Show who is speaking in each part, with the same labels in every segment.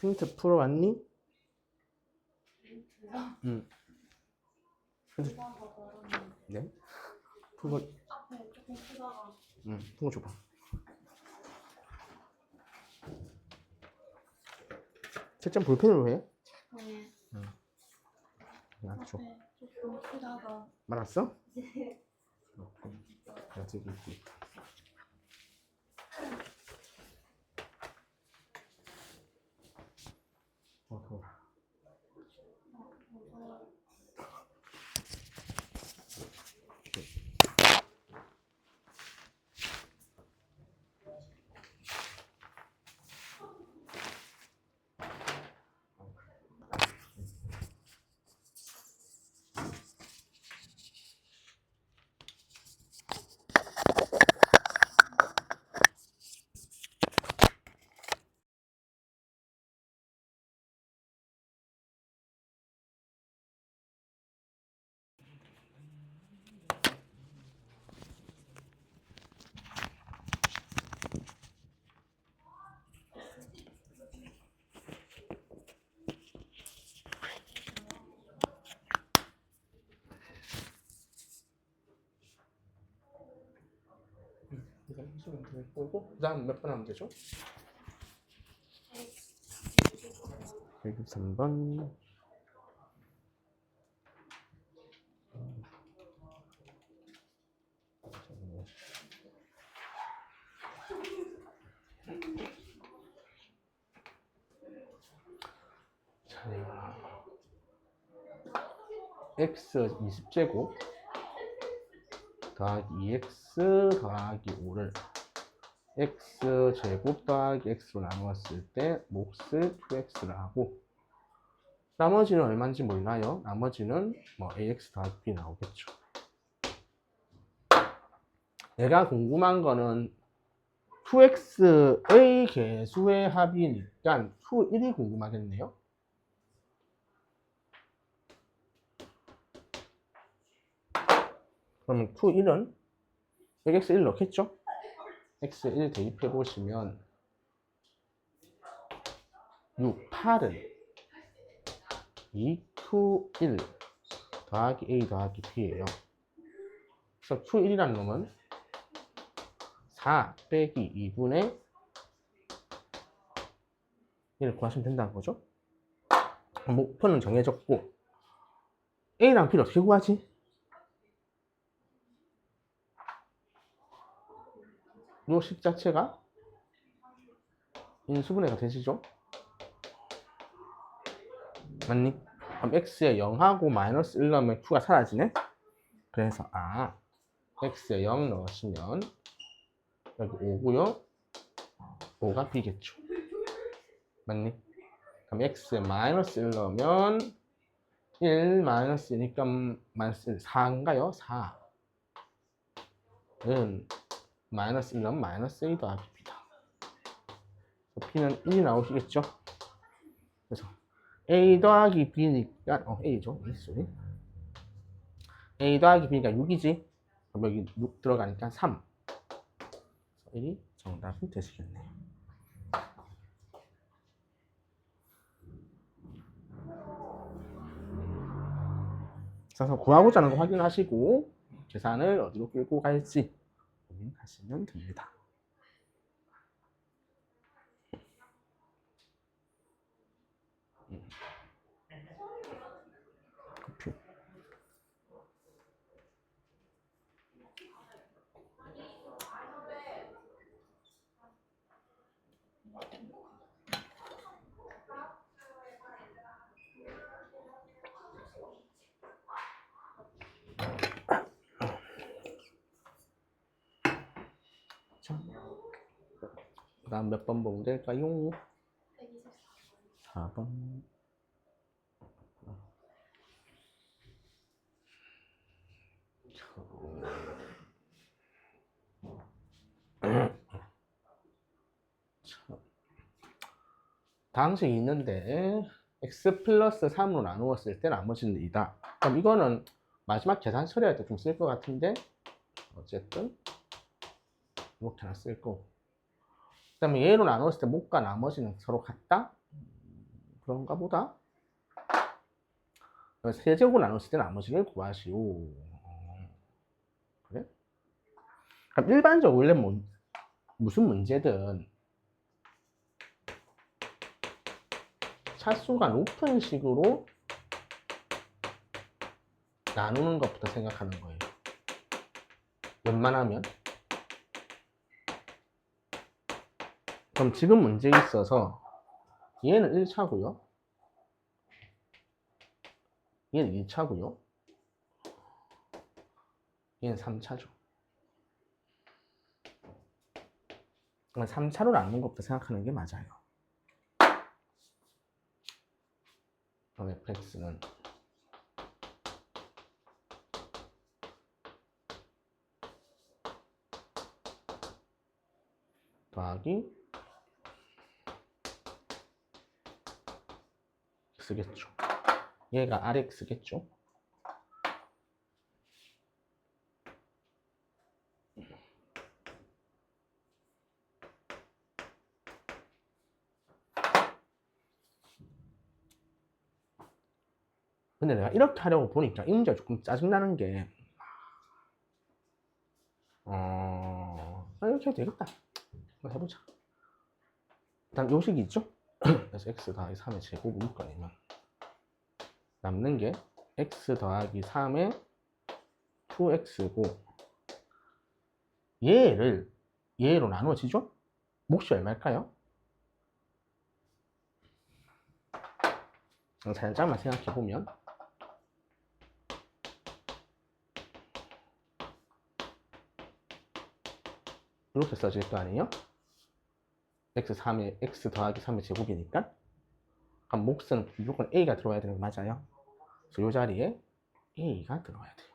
Speaker 1: 힌트 풀어왔니? 응. 힌트. 네? 풀고.
Speaker 2: 앞에 조금 쓰다가.
Speaker 1: 응. 풀고 줘봐. 채점 볼펜으로 해?
Speaker 2: 네.
Speaker 1: 응. 맞죠.
Speaker 2: 앞에 조금 쓰다가.
Speaker 1: 말았어? 네. 내가 지금 읽고 있다. 더워. 이거 해주면 될 거고, 그 다음 몇 번 하면 되죠? 163번. 자, x 20제곱 더하기 2x 더하기 5를 x제곱 더하기 x로 나누었을 때 몫을 2x를 하고, 나머지는 얼마인지 몰라요. 나머지는 뭐 ax 더하기 b 나오겠죠. 내가 궁금한 거는 2x의 개수의 합이니까 2, 1이 궁금하겠네요. 그러면 2, 1은 여기 x 1 넣겠죠? x 1 대입해 보시면 6, 8은 2, 2, 1 더하기 a 더하기 b예요. 그래서 2, 1이라는 놈은 4 빼기 2분의 1을 구하시면 된다는 거죠. 목표는 정해졌고, a랑 b를 어떻게 구하지? 요 식 자체가 인수분해가 되시죠? 맞니? 그럼 x에 0하고 마이너스 1 넣으면 q가 사라지네? 그래서 x에 0 넣으시면 여기 5고요. 5가 b겠죠. 맞니? 그럼 x에 마이너스 1 넣으면 1 마이너스 2니까 마이너스 1, 4인가요? 4는 마이너스 1 넣으면 마이너스 a 더하기 b다. b는 1이 나오시겠죠? 그래서 a 더하기 b니까 a죠. a 더하기 b니까 6이지. 그럼 여기 6 들어가니까 3. 1이 정답이 되시겠네요. 그래서 구하고자 하는 거 확인하시고 계산을 어디로 끌고 갈지 고민하시면 됩니다. 커피. 자, 그 다음 몇 번 보면 될까요? 4번. 다항식이 있는데 x 플러스 3으로 나누었을 때 나머지는 2다. 그럼 이거는 마지막 계산 처리할 때 좀 쓸 것 같은데 어쨌든 이렇게나 쓸 거고, 그 다음에 얘로 나누었을 때 목과 나머지는 서로 같다? 그런가 보다. 세제곱으로 나눴을 때 나머지를 구하시오. 그래? 그럼 일반적으로 원래 무슨 문제든 차수가 높은 식으로 나누는 것부터 생각하는 거예요. 웬만하면. 그럼 지금 문제에 있어서 얘는 1차고요. 얘는 2차고요. 얘는 3차죠. 3차로 나누는 것부터 생각하는 게 맞아요. 그럼 fx는 더하기 x겠죠. 얘가 rx겠죠. 근데 내가 이렇게 하려고 보니까 이 문제가 조금 짜증나는 게 이렇게 해도 되겠다. 한번 해보자. 일단 요식이 있죠? 그래서 x 더하기 3의 제곱 묶어내면 남는 게 x 더하기 3의 2x고 얘로 나누어지죠? 몫이 얼마일까요? 살짝만 생각해보면 이렇게 써질 거 아니에요? x 더하기 3의 제곱이니까 그럼 몫은 무조건 a가 들어와야 되는 거 맞아요? 그래서 이 자리에 a가 들어와야 돼요.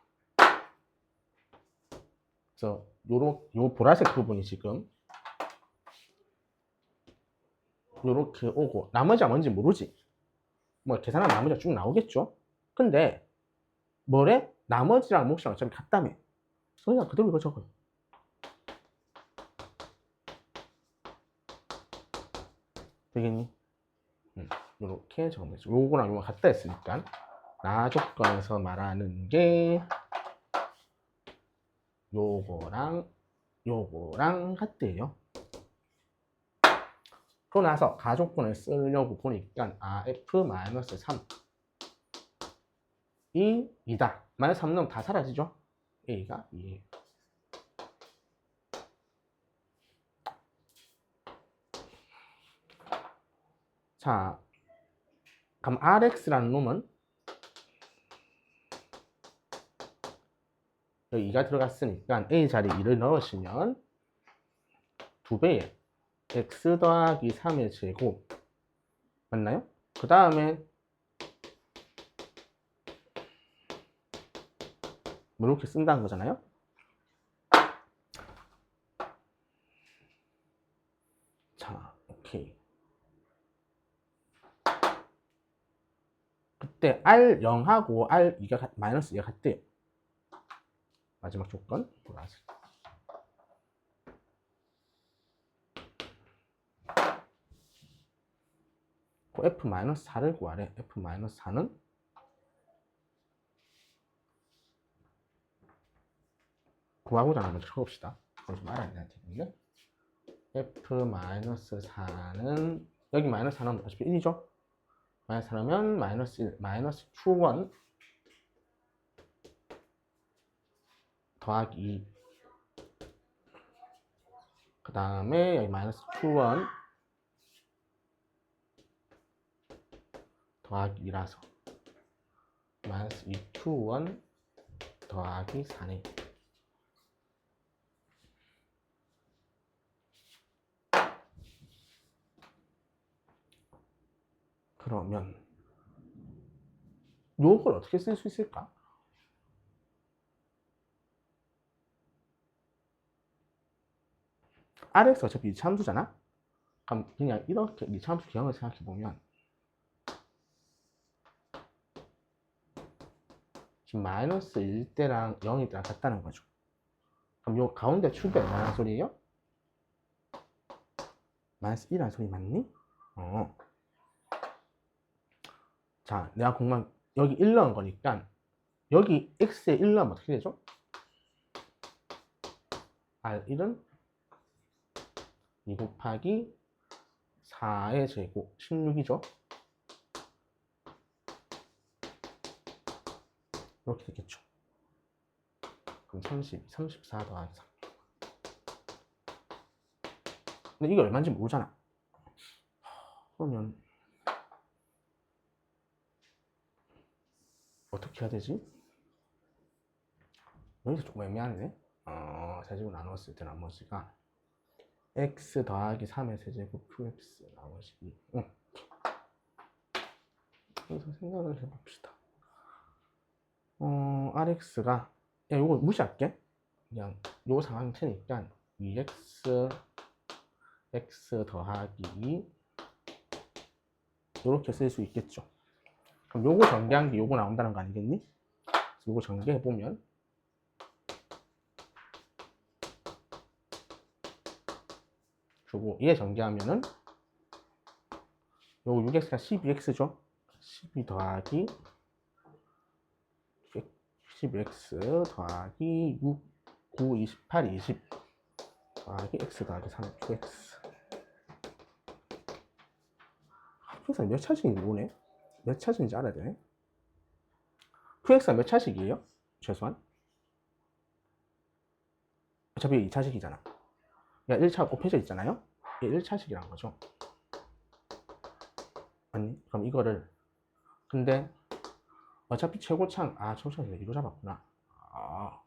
Speaker 1: 그래서 요 보라색 부분이 지금 요렇게 오고 나머지가 뭔지 모르지. 뭐 계산하면 나머지가 쭉 나오겠죠. 근데 뭐래? 나머지랑 몫이랑 어차피 같다며. 그냥 그대로 이거 적어요. 되겠니? 요렇게 적으면 되죠. 요거랑 요거 같다 했으니까 나 조건에서 말하는 게 요거랑 같대요. 그러고 나서 가조건을 쓰려고 보니까 f-3 이 2다. 마이너스 3 넣으면 다 사라지죠? a가 2예요. 자, 그럼 rx라는 놈은 여기 2가 들어갔으니까 a 자리에 2를 넣으시면 2배에 x 더하기 3의 제곱 맞나요? 그 다음에 뭐 이렇게 쓴다는 거잖아요. 자, 오케이. 그때 R0하고 R2가 마이너스 2가 같대요. 마지막 조건 보라색. F-4를 구하래. F-4는 구하고자 하는 먼저 쳐봅시다. 그걸 좀 알아야 되는데 F-4는 여기 마이너스 4는 어차피 1이죠? 마이너스 4면 마이너스 1, 마이너스 Q1 더하기 2. 그 다음에 여기 마이너스 Q1 더하기 2라서 마이너스 2Q1 더하기 4네. 그러면 요걸 어떻게 쓸 수 있을까? RX 어차피 이차함수잖아? 그럼 그냥 이렇게 이차함수 기형을 생각해보면 지금 마이너스 1대랑 0일 때랑 같다는 거죠. 그럼 요 가운데 축이 얼마나 소리예요? 마이너스 1이라는 소리 맞니? 자, 내가 공간 여기 1 넣은 거니까 여기 x에 1 넣으면 어떻게 되죠? R1은 2 곱하기 4의 제곱 16이죠. 이렇게 되겠죠. 그럼 34 더하기 3. 근데 이게 얼마인지 모르잖아. 그러면 어떻게 해야 되지? 여기서 조금 애매하네. 세제곱 나눴을 때 나머지가 x 더하기 3의 세제곱 qx 나머지 2. 그래서 생각을 해봅시다. rx가 요거 무시할게. 그냥 요 상태니까 2x x 더하기 2 이렇게 쓸 수 있겠죠. 그럼 요거 전개한 게 요거 나온다는 거 아니겠니? 요거 전개해 보면 주고 얘 전개하면은 요거 6x가 12x죠. 12 더하기 12x 더하기 6 9 28 20 더하기 x 더하기 3 qx. qx가 몇 차식인지 모르네. 몇 차식인지 알아야 되네. qx가 몇 차식이에요? 최소한 어차피 2차식이잖아. 그러니까 1차가 곱해져 있잖아요. 이게 1차식이란 거죠. 아니 그럼 이거를 근데 어차피 최고창 최고창 2로 잡았구나.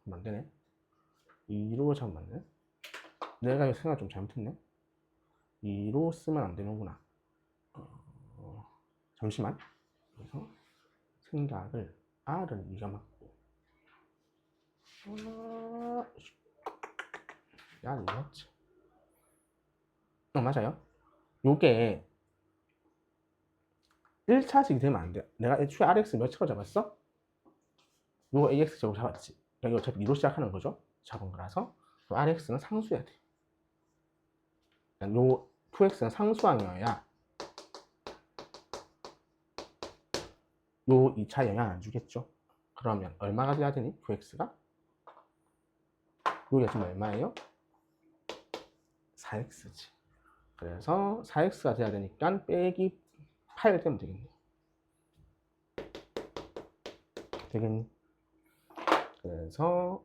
Speaker 1: 그럼 안 되네. 2로 잡으면 안 되네. 내가 생각 좀 잘못했네. 2로 쓰면 안 되는구나. 잠시만. 그래서 생각을 R은 2가 맞고 R은 2였지. 맞아요. 요게 1차식이 되면 안 돼. 내가 애초에 RX 몇 차로 잡았어? 요거 AX 제곱 잡았지. 이거 어차피 2로 시작하는 거죠. 잡은 거라서 RX는 상수여야 돼. 요 QX는 상수항이어야 요 2차 영향 안 주겠죠. 그러면 얼마가 돼야 되니? QX가? 요게 지금 얼마예요? 4x지. 그래서 4x가 돼야 되니까 빼기 8 되면 되겠네. 되겠니? 그래서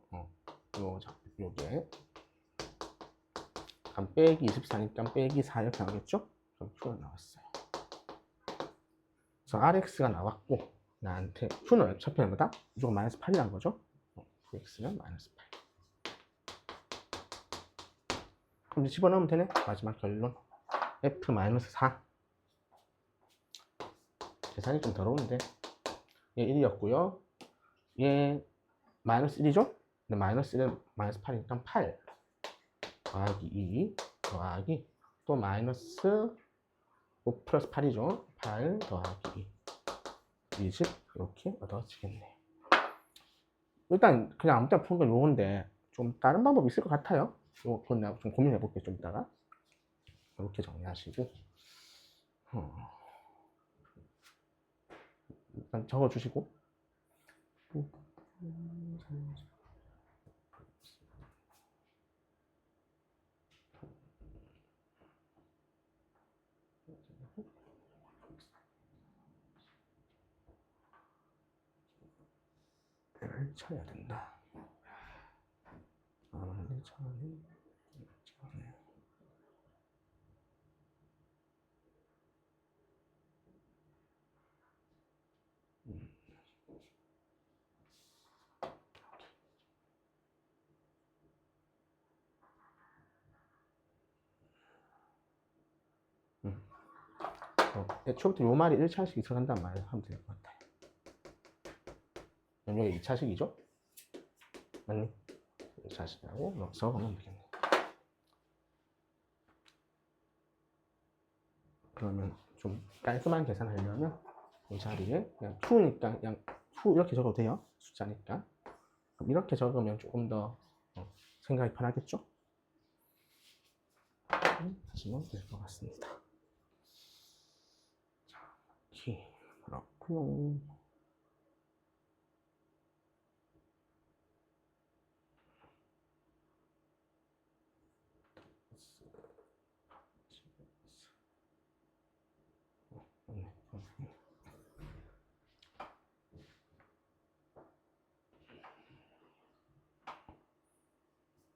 Speaker 1: 요게 그럼 빼기 24니까 빼기 4 이렇게 나오겠죠? 그럼 Q가 나왔어요. 그래서 RX가 나왔고 나한테 Q는 어차피 얼마다? 무조건 마이너스 8이란 거죠? QX는 마이너스 8. 그럼 이제 집어넣으면 되네. 마지막 결론 F-4. 계산이 좀 더러운데 얘 1이었고요. 얘 마이너스 1이죠? 근데 마이너스 1은 마이너스 8이니까 8 더하기 2 더하기 또 마이너스 5 플러스 8이죠. 8 더하기 2 20 이렇게 얻어지겠네. 일단 그냥 아무 때나 푸는 건 요건데 좀 다른 방법이 있을 것 같아요. 그건 내가 좀 고민해 볼게요. 좀 이따가 이렇게 정리하시고 일단 적어주시고 를 쳐야 된다. 애초부터 요 말이 1차식이 들어간단 말을 하면 될 것 같아요. 여기 2차식이죠? 맞니? 2차식이라고 넣어서 하면 되겠네. 그러면 좀 깔끔한 계산하려면 이 자리에 그냥 Q니까 그냥 Q 이렇게 적어도 돼요. 숫자니까. 그럼 이렇게 적으면 조금 더 생각이 편하겠죠? 하시면 될 것 같습니다. 자, 키, 그럼 좋고요.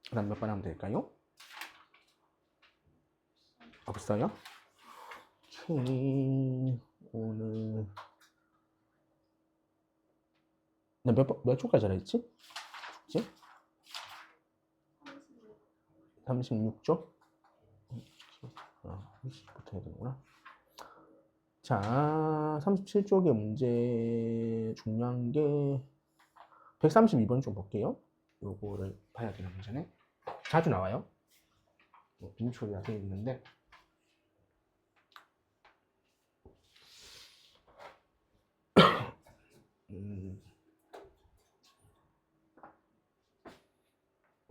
Speaker 1: 그다음 몇 번 하면 될까요? 없어요? 오케이. 오늘 몇 초까지 잘했지? 그치? 36초? 30부터 해야 되는구나. 자, 37쪽의 문제 중요한 게 132번 좀 볼게요. 요거를 봐야 되는 문제네. 자주 나와요. 인초가 되어 있는데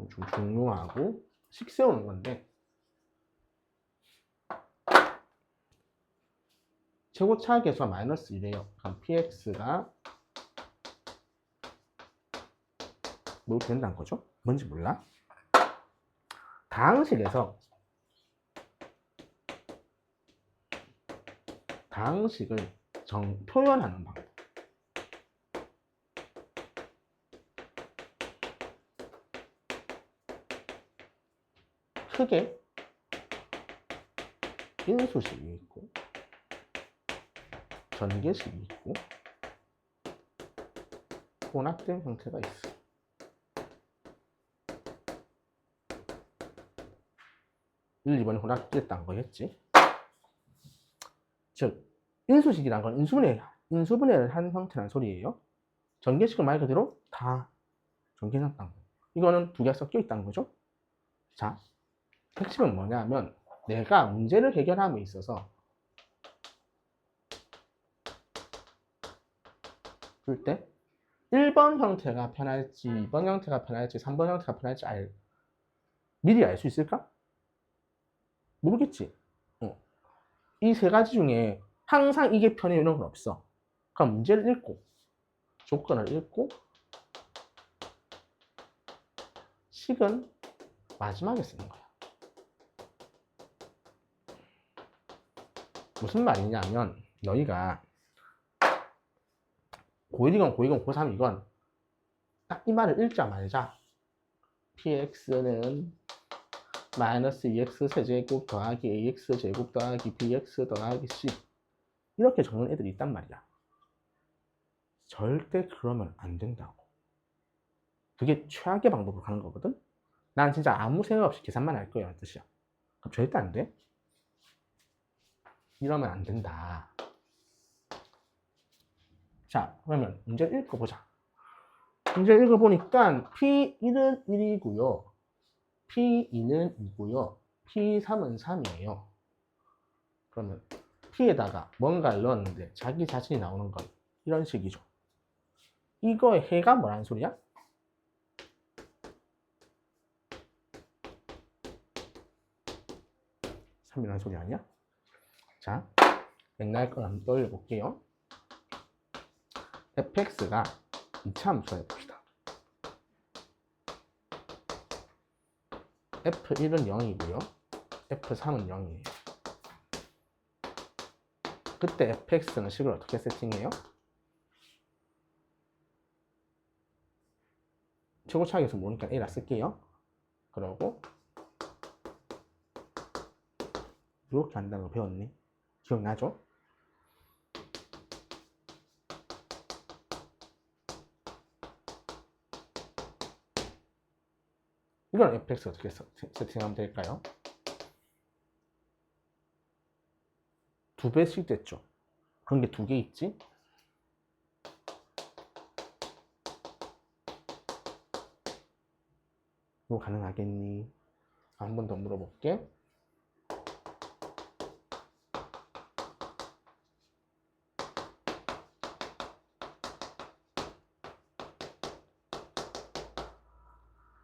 Speaker 1: 좀 중요하고 식 세우는 건데 최고 차계수가 마이너스 1이에요. 그럼 px가 뭐 된다는 거죠? 뭔지 몰라? 다항식에서 다항식을 표현하는 방법. 크게 인수식이 있고 전개식이 있고 혼합된 형태가 있어. 일, 2번이 혼합됐다는 거였지. 즉 인수식이란 건 인수분해를 한 형태란 소리예요. 전개식은 말 그대로 다 전개해놨다는 거. 이거는 두 개가 섞여 있다는 거죠. 자, 핵심은 뭐냐면 내가 문제를 해결함에 있어서 풀 때 1번 형태가 편할지 2번 형태가 편할지 3번 형태가 편할지 미리 알 수 있을까? 모르겠지. 이 세 가지 중에 항상 이게 편해 이런 건 없어. 그럼 문제를 읽고 조건을 읽고 식은 마지막에 쓰는 거야. 무슨 말이냐면 너희가 고1이건 고2건 고3이건 딱 이 말을 읽자마자 px는 마이너스 2x 세제곱 더하기 ax 제곱 더하기 bx 더하기 c 이렇게 적는 애들이 있단 말이야. 절대 그러면 안 된다고. 그게 최악의 방법으로 가는 거거든. 난 진짜 아무 생각 없이 계산만 할 거야, 뜻이야. 그럼 절대 안 돼. 이러면 안 된다. 자, 그러면 문제를 읽어보자. 문제를 읽어보니까 P1은 1이고요. P2는 2고요. P3은 3이에요. 그러면 P에다가 뭔가를 넣었는데 자기 자신이 나오는 건 이런 식이죠. 이거의 해가 뭐라는 소리야? 3이라는 소리 아니야? 자, 옛날 걸 한번 떠올려 볼게요. fx가 2차함수라 해봅시다. f1은 0이고요. f3은 0이에요. 그때 fx는 식을 어떻게 세팅해요? 최고차항에서 모르니까 a라 쓸게요. 그러고 이렇게 한다는 거 배웠니? 기억나죠? 이건 fx 어떻게 세팅하면 될까요? 2배씩 됐죠. 그런 게 2개 있지? 이거 가능하겠니? 한 번 더 물어볼게.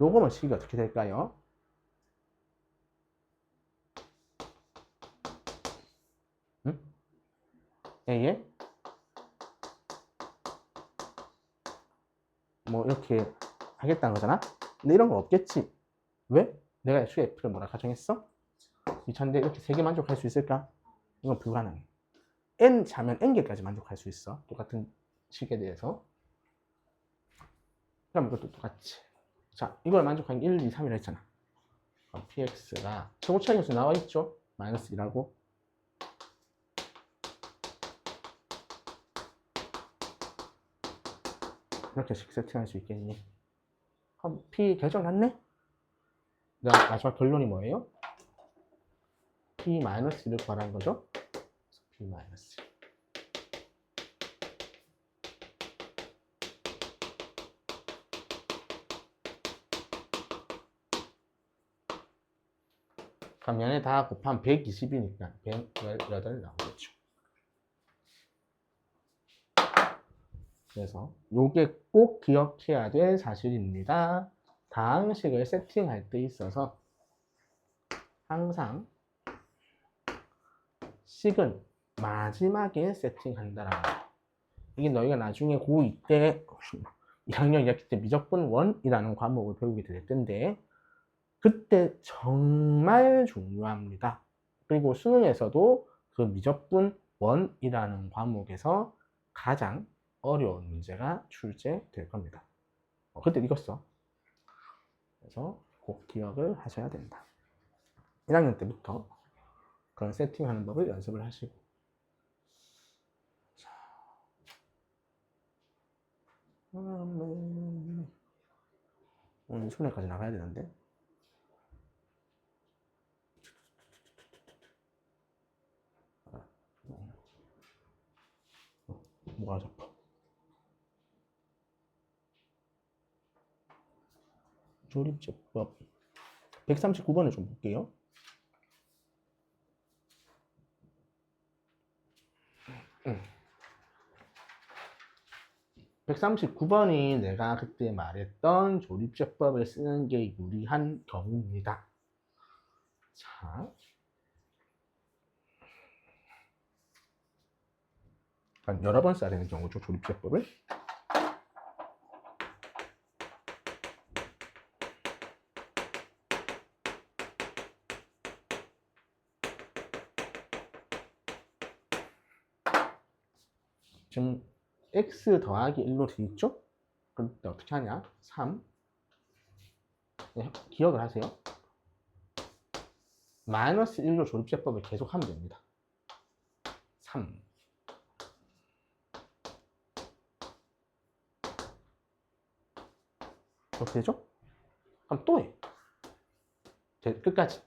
Speaker 1: 요거만 식이 어떻게 될까요? 응? A에 뭐 이렇게 하겠다는 거잖아. 근데 이런 건 없겠지. 왜? 내가 애초에 f를 뭐라 가정했어? 2000대 이렇게 3개 만족할 수 있을까? 이건 불가능해. n 자면 n개까지 만족할 수 있어. 똑같은 식에 대해서. 그럼 이것도 똑같이. 자, 이걸 만족하는 게 1, 2, 3이라 했잖아. 그럼 px가 최고 차이값이 나와 있죠? 마이너스 2라고. 이렇게씩 세팅할 수 있겠니? 그럼 p 결정 났네? 마지막 결론이 뭐예요? p-1를 구하라는 거죠? p-1. 그럼 얘네 다 곱하면 120이니까 118 나오겠죠. 그래서 요게 꼭 기억해야 될 사실입니다. 다항식을 세팅할 때 있어서 항상 식은 마지막에 세팅한다라는 거. 이게 너희가 나중에 고2 때 2학년 2학기 때 미적분 1이라는 과목을 배우게 될 텐데 그때 정말 중요합니다. 그리고 수능에서도 그 미적분 1이라는 과목에서 가장 어려운 문제가 출제될 겁니다. 그때 이거 써. 그래서 꼭 기억을 하셔야 된다. 1학년 때부터 그런 세팅하는 법을 연습을 하시고. 자. 오늘 수능까지 나가야 되는데. 뭐가 잡혀? 조립제법 139번을 좀 볼게요. 139번이 내가 그때 말했던 조립제법을 쓰는 게 유리한 경우입니다. 자, 여러 번 써야 되는 경우죠, 조립제법을. 지금 x 더하기 1로 돼 있죠? 그럼 어떻게 하냐? 3. 네, 기억을 하세요. 마이너스 1로 조립제법을 계속 하면 됩니다. 3. 어떻게 되죠? 그럼 또 해. 끝까지.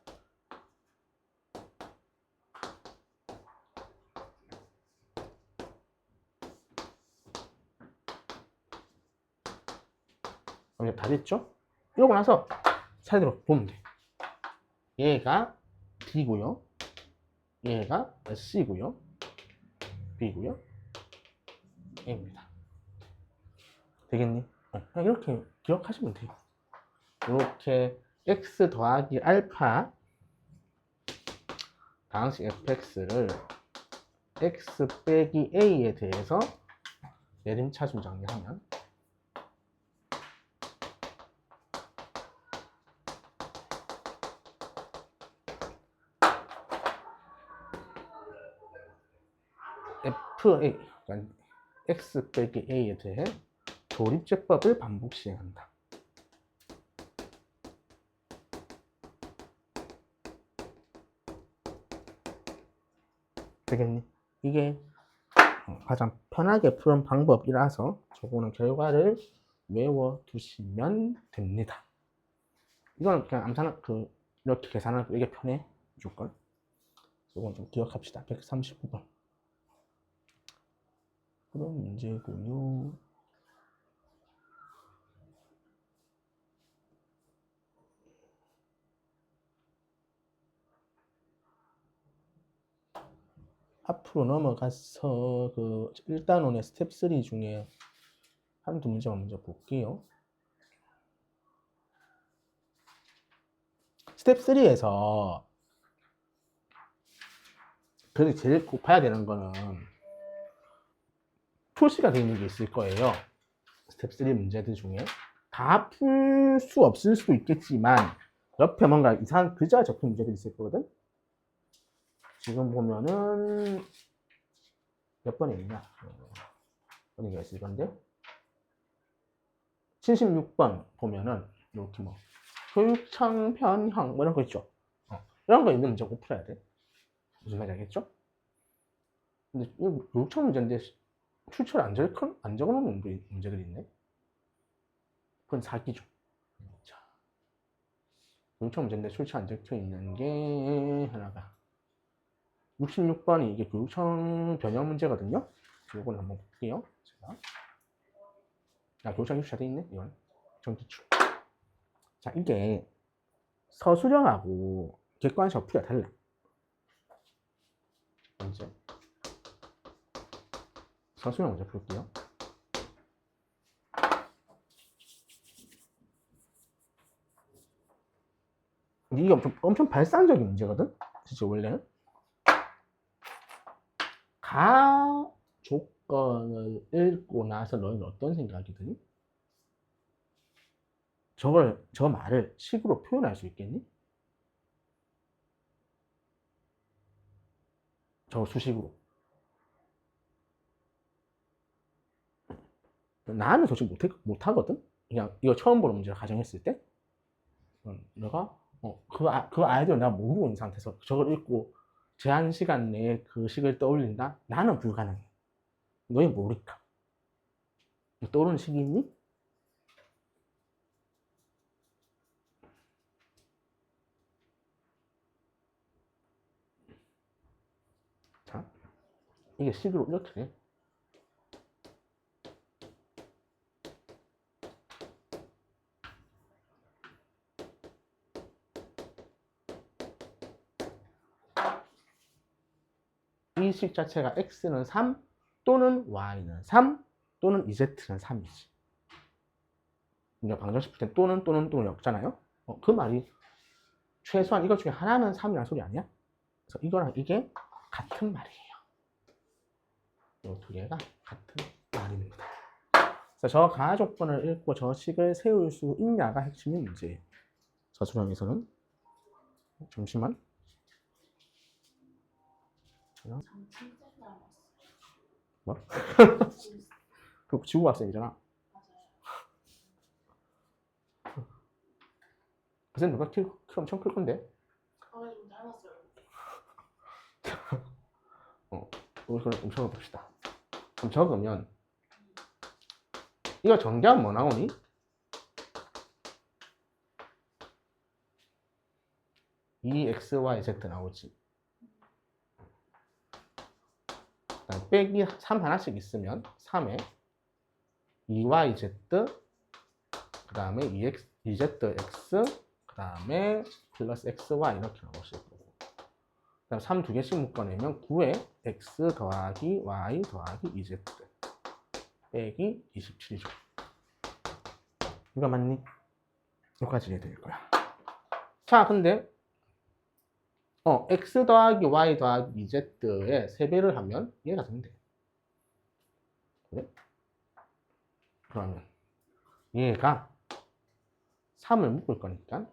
Speaker 1: 그럼 다 됐죠? 이러고 나서 차례대로 보면 돼. 얘가 D고요. 얘가 C고요. B고요. A입니다. 되겠니? 그냥 이렇게 기억하시면 돼요. 이렇게 x 더하기 알파 다항식 fx를 x 빼기 a에 대해서 내림차순 정리하면 fa, 그러니까 x 빼기 a에 대해 조립제법을 반복 시행한다. 되겠니? 이게 가장 편하게 푸는 방법이라서 저거는 결과를 외워두시면 됩니다. 이건 그냥 암산 이렇게 계산하고 이게 편해 줄걸. 이건 좀 기억합시다. 139번. 그런 문제고요. 앞으로 넘어가서 그 1단원의 스텝 3 중에 한두 문제만 먼저 볼게요. 스텝 3에서 그래도 제일 꼭 봐야 되는 거는 표시가 되어 있는 게 있을 거예요. 스텝 3 문제들 중에 다 풀 수 없을 수도 있겠지만 옆에 뭔가 이상한 글자가 적힌 문제들이 있을 거거든. 지금 보면은 몇 번에 있냐? 번이가 있을 건데 76번 보면은 이렇게 뭐 교육청 변형 뭐 이런 거 있죠. 이런 거 있는 문제 꼭 풀어야 돼. 무슨 말인지 알겠죠? 근데 이 교육청 문제인데 출처를 안 적어놓은 문제들이 있네. 그건 사기죠. 자, 교육청 문제인데 출처 안 적혀 있는 게 하나가 66번이 이게 교육청 변형 문제거든요. 이거는 한번 볼게요. 제가. 교육청 입수자 돼 있네. 이건 정기출. 자, 이게 서술형하고 객관식 어플이 달라. 먼저 서술형 먼저 볼게요. 이게 엄청 발상적인 문제거든. 진짜 원래는 가 조건을 읽고 나서 너희는 어떤 생각이 드니? 저 말을 식으로 표현할 수 있겠니? 저 수식으로. 나는 솔직히 못하거든? 그냥 이거 처음 보는 문제를 가정했을 때. 내가, 그 아이디어 내가 모르고 있는 상태에서 저걸 읽고 제한 시간 내에 그 식을 떠올린다? 나는 불가능해. 너희 모르니까. 떠오르는 식이 있니? 자, 이게 식으로 이렇게 돼. 이 식 자체가 x는 3 또는 y는 3 또는 z는 3이지. 그러니까 방정식 풀 때 또는 없잖아요. 그 말이 최소한 이것 중에 하나는 3이라는 소리 아니야? 그래서 이거랑 이게 같은 말이에요. 이 두 개가 같은 말입니다. 그래서 저 가하 조건을 읽고 저 식을 세울 수 있냐가 핵심인 문제예요. 서술형에서는. 잠시만. 뭐? 그 지구 학생이잖아. 그래서 누가 키 엄청 클 건데?
Speaker 2: 좀 닮았어요.
Speaker 1: 이걸 좀 적어봅시다. 그럼 적으면 이거 전개하면 뭐 나오니? x, y, z 나오지. 빼기 3 하나씩 있으면 3에 2yz 그 다음에 2zx 그 다음에 플러스 xy 이렇게 나오실 거고 그 다음 3 두 개씩 묶어내면 9에 x 더하기 y 더하기 2z 빼기 27이죠. 이거 맞니? 여기까지 이해될 거야. 자, 근데 x 더하기 y 더하기 2z에 3배를 하면 얘가 된대. 그래? 그러면 얘가 3을 묶을 거니까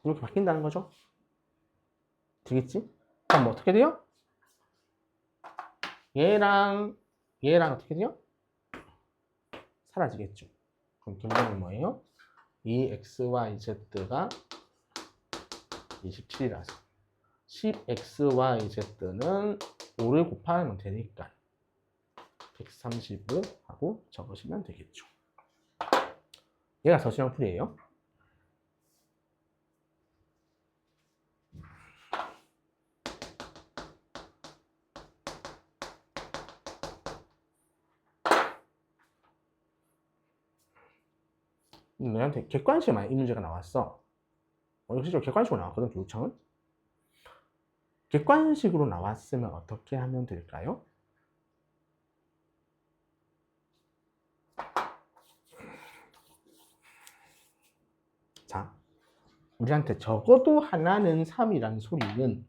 Speaker 1: 이렇게 바뀐다는 거죠. 되겠지? 그럼 뭐 어떻게 돼요? 얘랑 어떻게 돼요? 사라지겠죠. 그럼 결론은 뭐예요? 2xyz가 27이라서 10xyz는 5를 곱하면 되니까 135 하고 적으시면 되겠죠. 얘가 서술형 풀이에요. 너한테 객관식만 이 문제가 나왔어. 실제로 객관식으로 나왔거든, 교육청은. 객관식으로 나왔으면 어떻게 하면 될까요? 자, 우리한테 적어도 하나는 3이라는 소리는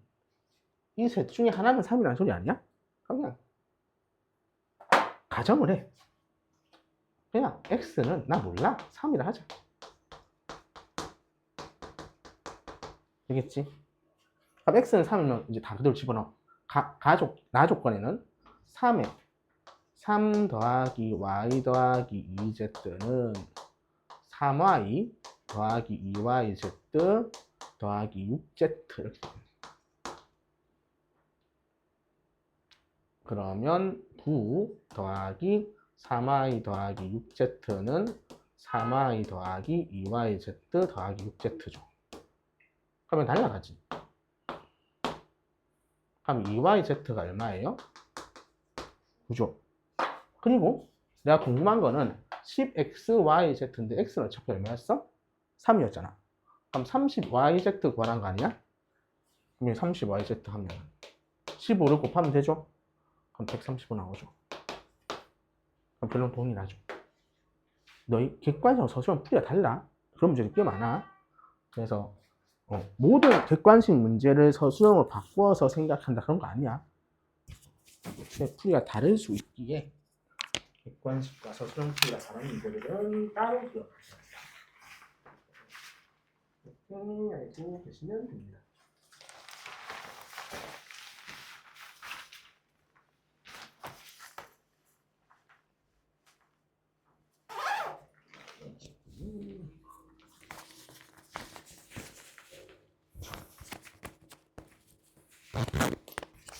Speaker 1: 이 셋 중에 하나는 3이라는 소리 아니야? 그냥 가정을 해. 그냥 x는 나 몰라. 3이라 하자. 되겠지? 그럼 x는 3이면 이제 다 그대로 집어넣어. 나 조건에는 3에 3 더하기 y 더하기 2z는 3y 더하기 2yz 더하기 6z 이렇게 됩니다. 그러면 9 더하기 3y 더하기 6z는 3y 더하기 2yz 더하기 6z죠. 그러면 날라가지. 그럼 2yz가 얼마예요? 9죠. 그리고 내가 궁금한 거는 10xyz인데 x는 어차피 얼마였어? 3이었잖아. 그럼 30yz 구하란 거 아니야? 그럼 30yz 하면 15를 곱하면 되죠? 그럼 135 나오죠. 그럼 결론 동일하죠. 너희 객관식하고 서술형 풀이가 달라. 그런 문제들이 꽤 많아. 그래서 모든 객관식 문제를 서술형으로 바꿔서 생각한다 그런 거 아니야. 풀이가 다를 수 있기에 객관식과 서술형 풀이가 다른 문제들은 따로 기억하셔야 이렇게 알고 계시면 됩니다.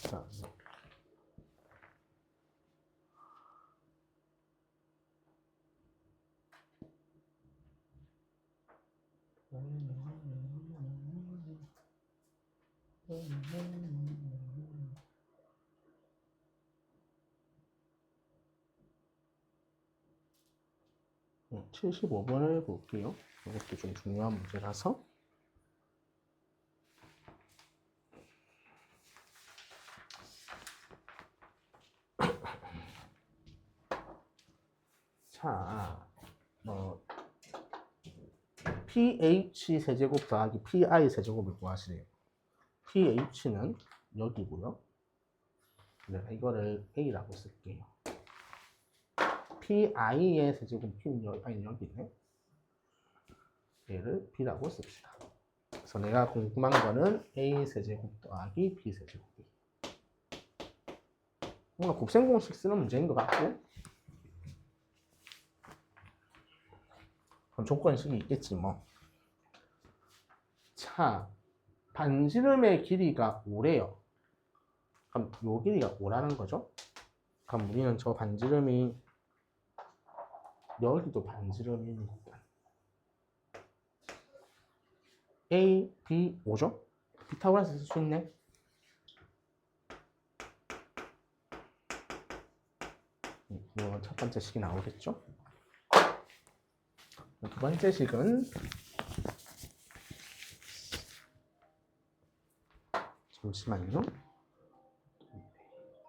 Speaker 1: 자, 네, 75번을 볼게요. 이것도 좀 중요한 문제라서. 자, pH 세제곱 더하기 pi 세제곱을 구하시래요. pH는 여기고요. 내가 이거를 a라고 쓸게요. pi의 세제곱 p는 여기 있네. 얘를 b라고 씁시다. 그래서 내가 궁금한 거는 a 세제곱 더하기 b 세제곱이. 뭔가 곱셈 공식 쓰는 문제인 것 같고. 그럼 조건식이 있겠지 뭐. 자, 반지름의 길이가 5래요. 그럼 요 길이가 5라는 거죠. 그럼 우리는 저 반지름이 여기도 반지름이니까 A, B, 5죠? 피타고라스 쓸 수 있네. 첫 번째 식이 나오겠죠? 두 번째 식은 잠시만요.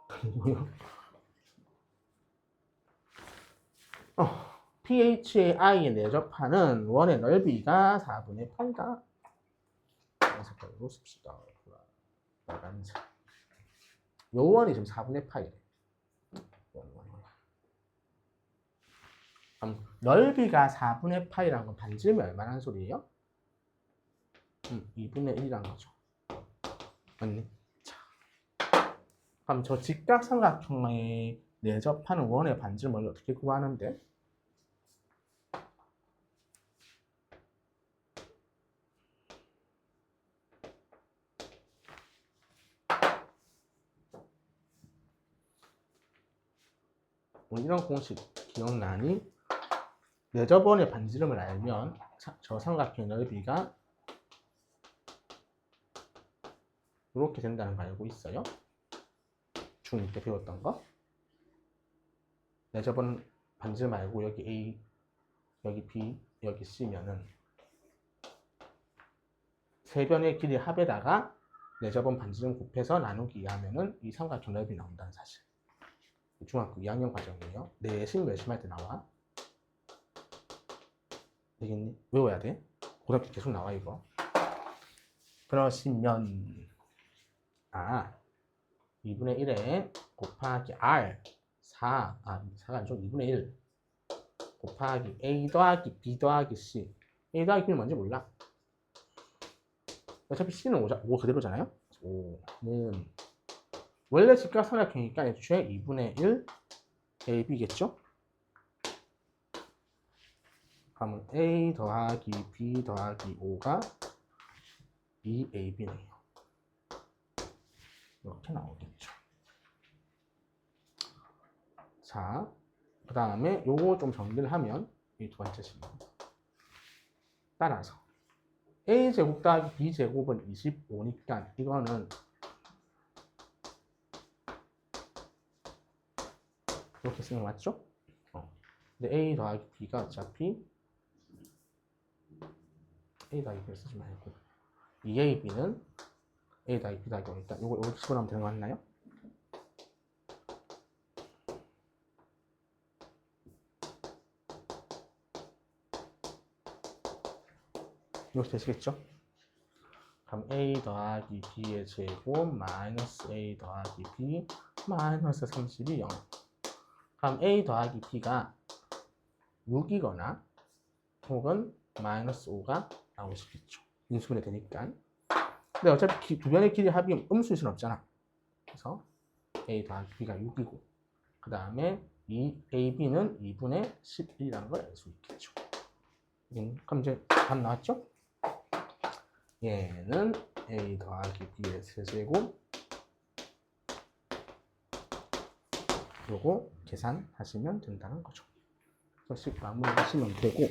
Speaker 1: 그리고요. pH의 i에 내접하는 원의 넓이가 4분의 8이다. 색깔로 씁시다. 빨간색. 요 원이 지금 4분의 8이래. 그럼 넓이가 4분의 8이라는 건 반지름이 얼마나 소리예요? 2분의 1이라는 거죠. 맞네. 자, 그럼 저 직각삼각형에 내접하는 원의 반지름을 어떻게 구하는데? 이런 공식 기억나니? 내접원의 반지름을 알면 저 삼각형의 넓이가 이렇게 된다는 거 알고 있어요? 중2 때 배웠던 거. 내접원 반지름 알고 여기 A, 여기 B, 여기 C면은 세 변의 길이 합에다가 내접원 반지름 곱해서 나누기 하면은 이 삼각형 넓이 나온다는 사실. 중학교 2학년 과정이에요. 내신 열심히 할 때 나와. 되겠니? 외워야 돼. 고등학교 계속 나와 이거. 그러시면 2분의 1에 곱하기 R 4가 아니죠. 2분의 1 곱하기 A 더하기 B 더하기 C. A 더하기 B는 뭔지 몰라. 어차피 C는 5 그대로잖아요. 5는 원래 직각삼각형이니까 애초에 2분의 1 AB겠죠? 그러면 A 더하기 B 더하기 5가 2AB네요. 이렇게 나오겠죠. 자, 그 다음에 요거 좀 정리를 하면 이 두 번째 식입니다. 따라서 A제곱 더하기 B제곱은 25니까 이거는 이렇게 쓰는 거 맞죠? 근데 A 더하기 B가 어차피 A 더하기 B를 쓰지 말고 2AB는 A 더하기 B 더하기 5니까 요거 이렇게 집어넣으면 되는 거 맞나요? 이렇게 되시겠죠? 그럼 A 더하기 B의 제곱 마이너스 A 더하기 B 마이너스 30이 0. 그럼 A 더하기 B가 6이거나 혹은 마이너스 5가 나오시겠죠. 인수분해 되니까. 근데 어차피 두 변의 길이 합이 음수일 수는 없잖아. 그래서 A 더하기 B가 6이고 그 다음에 AB는 2분의 11이라는 걸 알 수 있겠죠. 그럼 이제 답 나왔죠? 얘는 A 더하기 B의 세제곱 요거 계산하시면 된다는 거죠. 그래서 마무리하시면 되고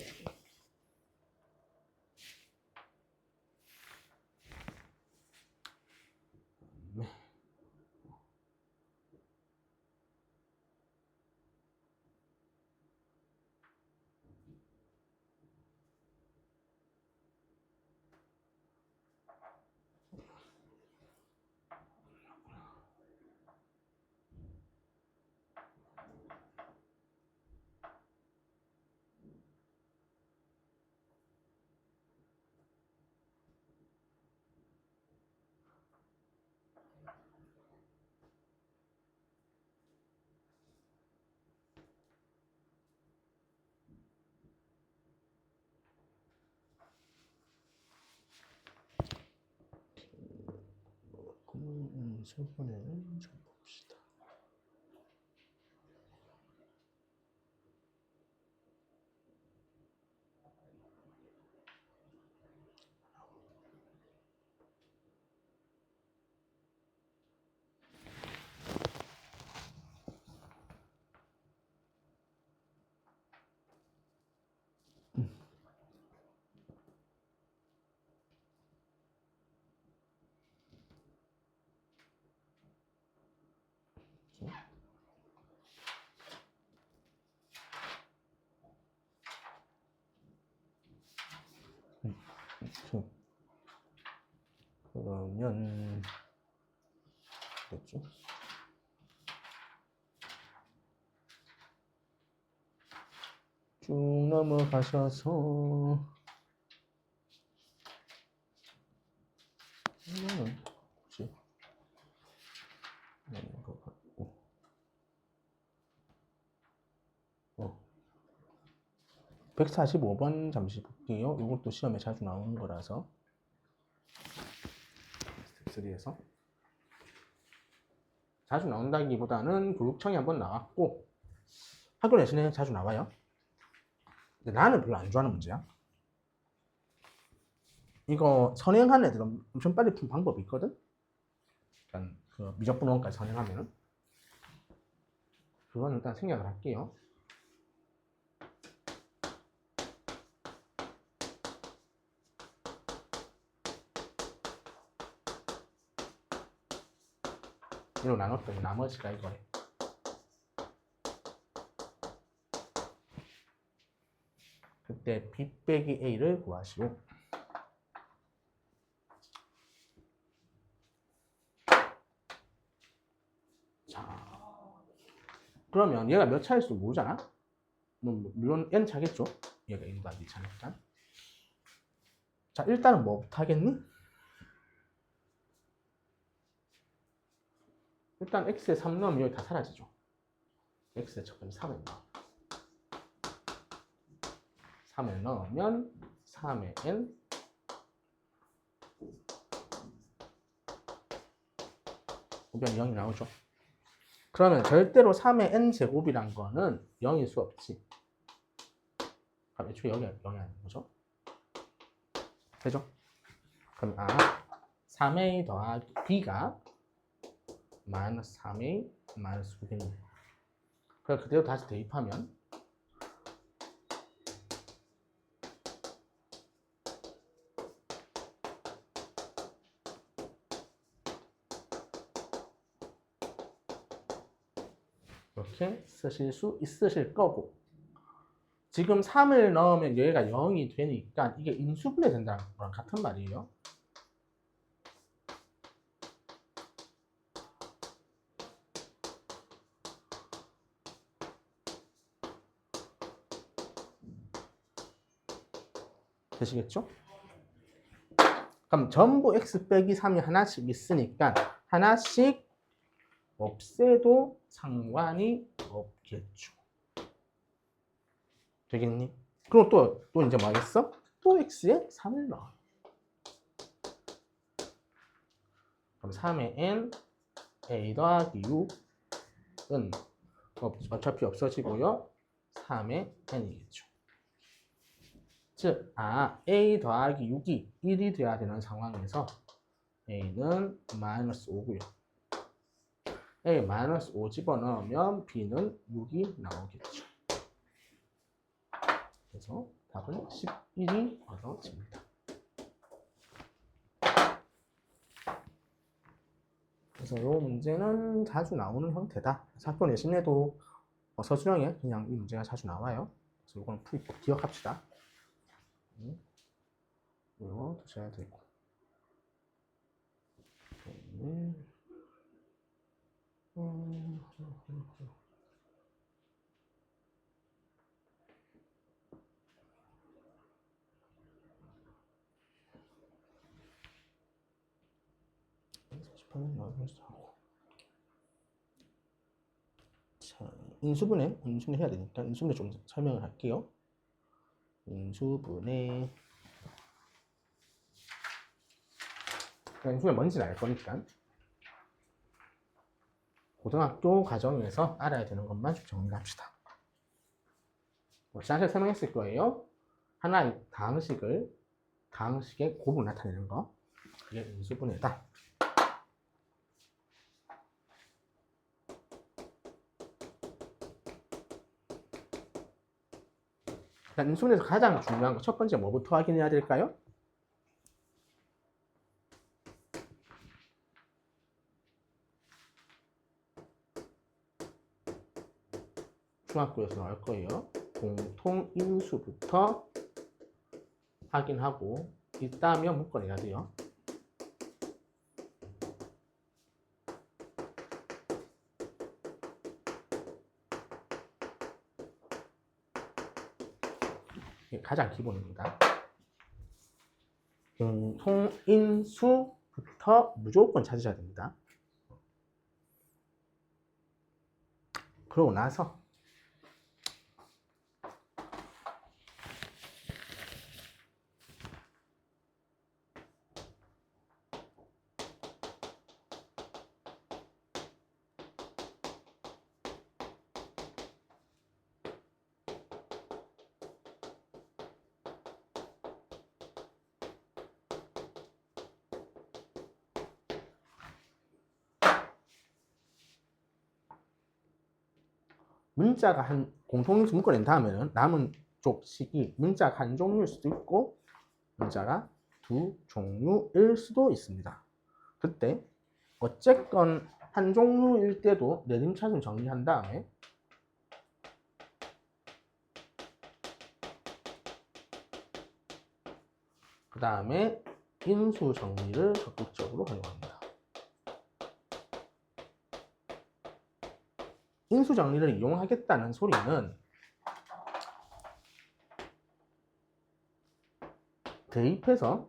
Speaker 1: 네. 저번에는 좀 봅시다. 그러면 됐죠? 쭉 넘어가셔서 이거는 혹시 이거 갖고 145번 잠시 볼게요. 이것도 시험에 자주 나오는 거라서 스텝 3에서 자주 나온다기보다는 교육청에 한번 나왔고 학교 내신에 자주 나와요. 근데 나는 별로 안 좋아하는 문제야. 이거 선행한 애들은 엄청 빨리 푼 방법이 있거든. 일단 그 미적분 원까지 선행하면은 그거는 일단 생략을 할게요. 이로 나눴더니 나머지가 이거예요. 그때 B 빼기 A를 구하시오. 자, 그러면 얘가 몇 차일지 모르잖아? 물론 N 차겠죠? 얘가 N과 B 차니까. 자, 일단은 뭐부터 하겠니? 일단 x에 3 넣으면 여기 다 사라지죠. x에 첫 번째 3을 넣어. 3을 넣으면 3의 n 보면 0이 나오죠. 그러면 절대로 3의 n 제곱이란 거는 0일 수 없지. 그럼 애초에 여기 0이 아닌 거죠. 되죠? 그럼 아 3a 더하기 b가 마이너스 3a 마이너스 9겠네. 그럼 그대로 다시 대입하면 이렇게 쓰실 수 있으실 거고, 지금 3을 넣으면 여기가 0이 되니까 이게 인수분해 된다는 거랑 같은 말이에요. 되시겠죠? 그럼 전부 x 빼기 3이 하나씩 있으니까 하나씩 없애도 상관이 없겠죠. 되겠니? 그럼 또 이제 뭐 하겠어? 또 x에 3을 넣어. 그럼 3의 n a 더하기 6은 어차피 없어지고요. 3의 n이겠죠. 즉, a 더하기 6이 1이 돼야 되는 상황에서 a는 마이너스 5고요. a 마이너스 5 집어넣으면 b는 6이 나오겠죠. 그래서 답은 11이 얻어집니다. 그래서 이 문제는 자주 나오는 형태다. 학교 내신에도 서술형에 그냥 이 문제가 자주 나와요. 그래서 이거는 풀이 꼭 기억합시다. 이거 두셔야 되고. 자, 인수분해 해야 되니까 인수분해 좀 설명을 할게요. 인수분해 뭔지는 알 거니까 고등학교 과정에서 알아야 되는 것만 좀 정리합시다. 지난주에 설명했을 거예요. 하나의 다항식의 곱을 나타내는 거, 그게 인수분해다. 인수분해에서 가장 중요한 거 첫 번째 뭐부터 확인해야 될까요? 중학교에서 나올 거예요. 공통인수부터 확인하고 있다면 묶어내야 돼요. 이게 가장 기본입니다. 공통인수부터 무조건 찾으셔야 됩니다. 그러고 나서 문자가 한 공통인수 묶어낸 다음에는 남은 쪽식이 문자가 한 종류일 수도 있고 문자가 두 종류일 수도 있습니다. 그때 어쨌건 한 종류일 때도 내림차순 정리한 다음에 그 다음에 인수 정리를 적극적으로 활용합니다. 인수 정리를 이용하겠다는 소리는 대입해서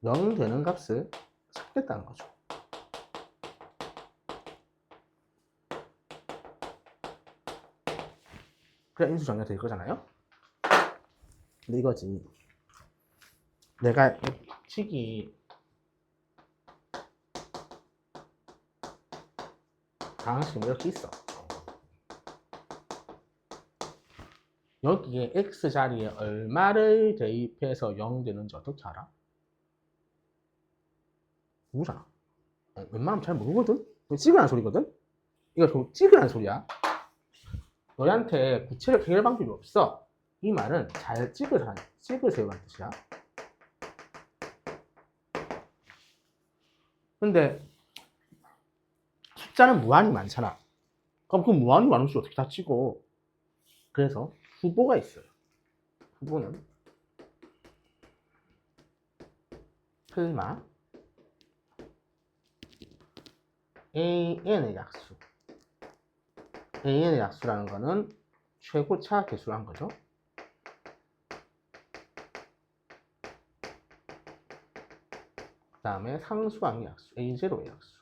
Speaker 1: 0 되는 값을 찾겠다는 거죠. 그래 인수 정리가 될 거잖아요. 근데 이거지. 내가 식이 방식이 이렇게 있어. 여기에 x 자리에 얼마를 대입해서 0 되는지 어떻게 알아? 모르잖아. 웬만하면 잘 모르거든? 이거 찍으라는 소리거든? 이거 좀 찍으라는 소리야. 너희한테 구체적 해결 방법이 없어. 이 말은 잘 찍으세요라는 뜻이야. 근데 숫자는 무한히 많잖아. 그럼 그 무한히 많은 수 어떻게 다 찍어? 그래서 후보가 있어요. 후보는 플마 AN의 약수. AN의 약수라는 거는 최고차 계수란 거죠. 그 다음에 상수항의 약수, A0의 약수.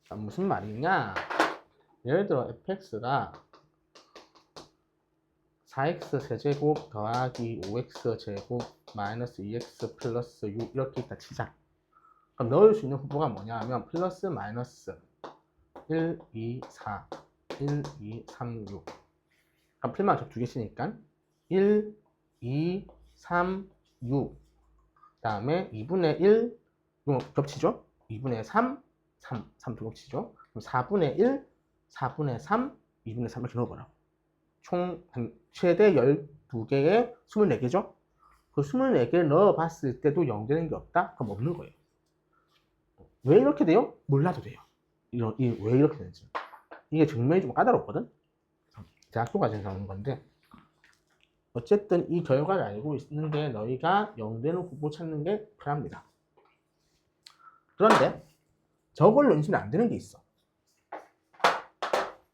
Speaker 1: 자, 무슨 말이냐? 예를 들어 fx가 4x 세제곱 더하기 5x 제곱 마이너스 2x 플러스 6 이렇게 있다 치자. 그럼 넣을 수 있는 후보가 뭐냐 하면 플러스 마이너스 1, 2, 4, 1, 2, 3, 6. 그럼 필만 두 개씩이니까 1, 2, 3, 6. 그 다음에 2분의 1, 이거 겹치죠? 2분의 3, 3 두 겹치죠? 그럼 4분의 1, 4분의 3, 2분의 3 이렇게 넣어보라고. 총 최대 12개에 24개죠? 그 24개를 넣어봤을 때도 0 되는 게 없다? 그럼 없는 거예요. 왜 이렇게 돼요? 몰라도 돼요. 왜 이렇게 되는지. 이게 증명이 좀 까다롭거든? 대학교 과정에서 나오는 건데 어쨌든 이 결과를 알고 있는 게 너희가 0 되는 후보 찾는 게 편합니다. 그런데 저걸로 인수는 안 되는 게 있어.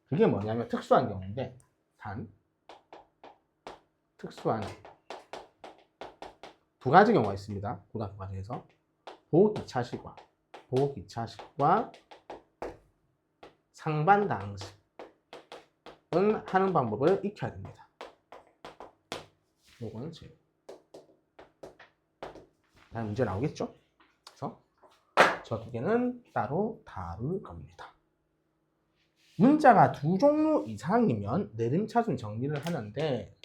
Speaker 1: 그게 뭐냐면 특수한 경우인데 단 특수한 두 가지 경우가 있습니다. 고등학교 과정에서 보기차식과 상반당식은 하는 방법을 익혀야 됩니다. 요거는 제 다음 문제 나오겠죠? 그래서 저 두 개는 따로 다룰 겁니다. 문자가 두 종류 이상이면 내림차순 정리를 하는데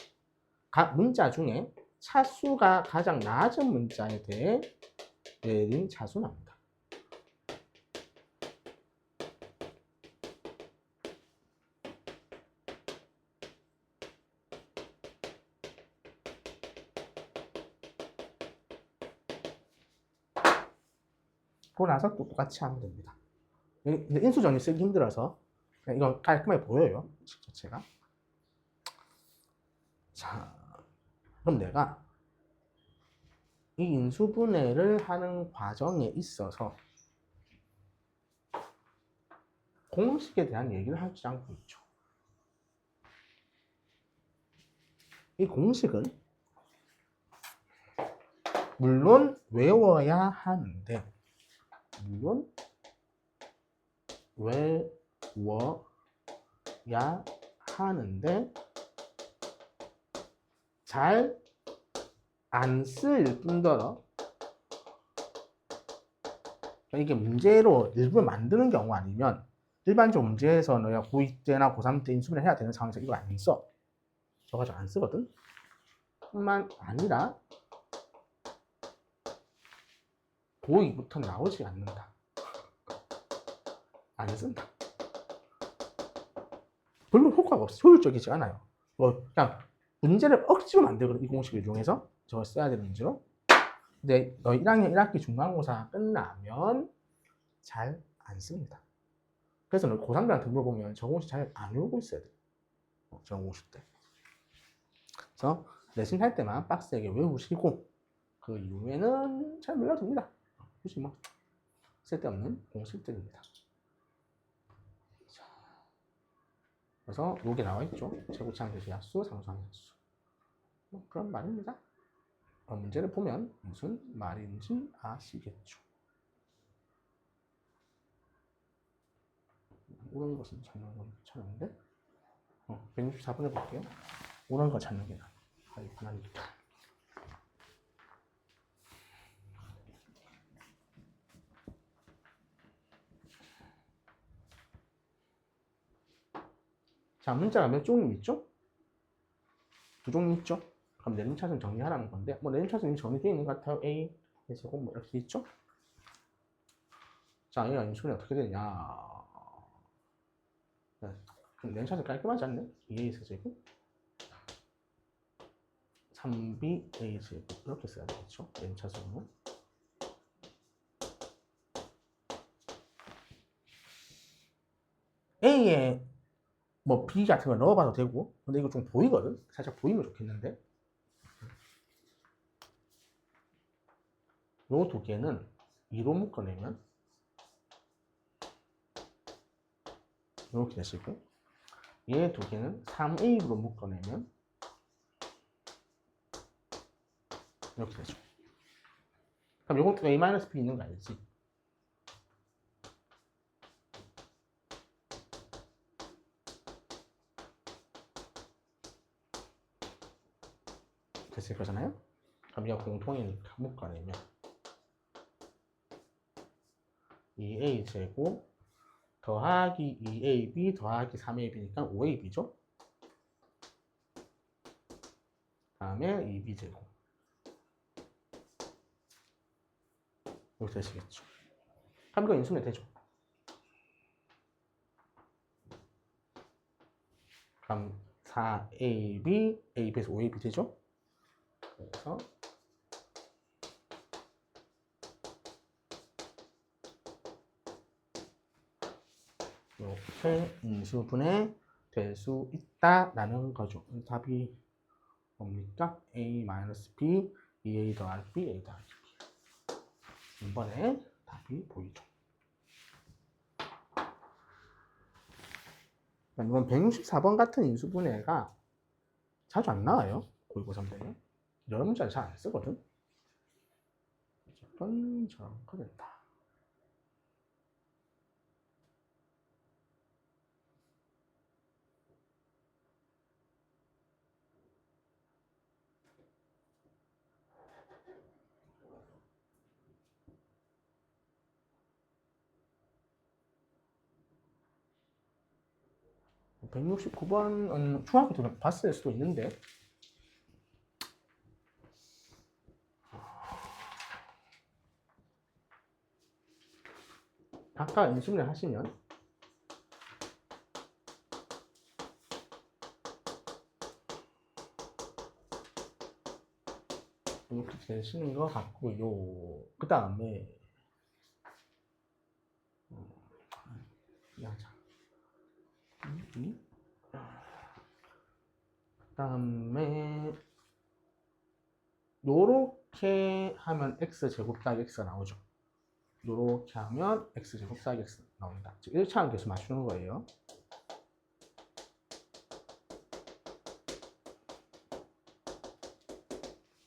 Speaker 1: 각 문자 중에 차수가 가장 낮은 문자에 대해 내림차순합니다. 그러고 나서 또 똑같이 하면 됩니다. 인수정리 쓰기 힘들어서 이건 깔끔해 보여요. 자체가. 자, 그럼 내가 이 인수분해를 하는 과정에 있어서 공식에 대한 얘기를 하지 않고 있죠. 이 공식은 물론 외워야 하는데 잘 안 쓰일 뿐더러 이게 문제로 일부러 만드는 경우 아니면 일반적 문제에서 너가 고2 때나 고3 때 인수분해 해야 되는 상황에서 이거 안 써. 저거 안 쓰거든. 뿐만 아니라 고2부터 나오지 않는다. 안 쓴다. 별로 효과가 없어. 효율적이지 않아요. 뭐 그냥 문제를 억지로 만들거든. 이 공식을 이용해서 저걸 써야 되는 문제로. 근데 너 1학년 1학기 중간고사 끝나면 잘 안 씁니다. 그래서 너 고3들한테 물어보면 저 공식 잘 안 외우고 있어야 돼. 저 공식 때. 그래서 내신 할 때만 빡세게 외우시고 그 이후에는 잘 몰라도 됩니다. 굳이 뭐 쓸데없는 공식들입니다. 그래서 여기 나와 있죠. 최고차항 계수 약수, 상수항 약수. 뭐 그런 말입니다. 문제를 보면 무슨 말인지 아시겠죠. 이런 것은 찾는 건 괜찮은데 164번 해볼게요. 이런 거 찾는 게 나아요. 편하니까. 자, 문자가 몇 종류 있죠? 두 종류 있죠? 그럼 내림차순 정리하라는 건데, 뭐 내림차순이 정리되어 있는 것 같아요. A, 제곱 뭐 이렇게 있죠? 자, A가 인수분해 어떻게 되냐? 그럼 내림차순 깔끔하지 않네? 2A 제곱 3B A 제곱 이렇게 써야 되겠죠? 내림차순은 A에 뭐 B 같은 걸 넣어봐도 되고, 근데 이거 좀 보이거든? 살짝 보이면 좋겠는데. 요 두 개는 2로 묶어내면 이렇게 되시고, 얘 두 개는 3A로 묶어내면 이렇게 되죠. 그럼 요것도 A-B 있는 거 알지? 됐을 거잖아요? 그럼 이거 공통이니까 묶어내면 2A 제곱 더하기 2AB 더하기 3AB니까 5AB죠? 다음에 2B 제곱 이렇게 되시겠죠? 그럼 이거 인수분해 되죠? 그럼 4AB, AB에서 5AB 되죠? 그래서 이렇게 인수분해 될 수 있다라는 거죠. 답이 뭡니까? A-B, 2A 더하기 B, A 더하기 B. 이번에 답이 보이죠. 이건 164번 같은 인수분해가 자주 안 나와요. 고일고3 때는. 여러 문제는 잘 안 쓰거든. 어쨌든 저렇게 된다. 뭐 169번은 중학교 때 봤을 수도 있는데 아까 인수분해 하시면 이렇게 되시는 것 같고요. 그 다음에 하자. 그 다음에 요렇게 하면 x제곱 더하기 x가 나오죠. 요렇게 하면 x제곱 더하기 x 나온다. 즉 1차원 계수 맞추는 거예요.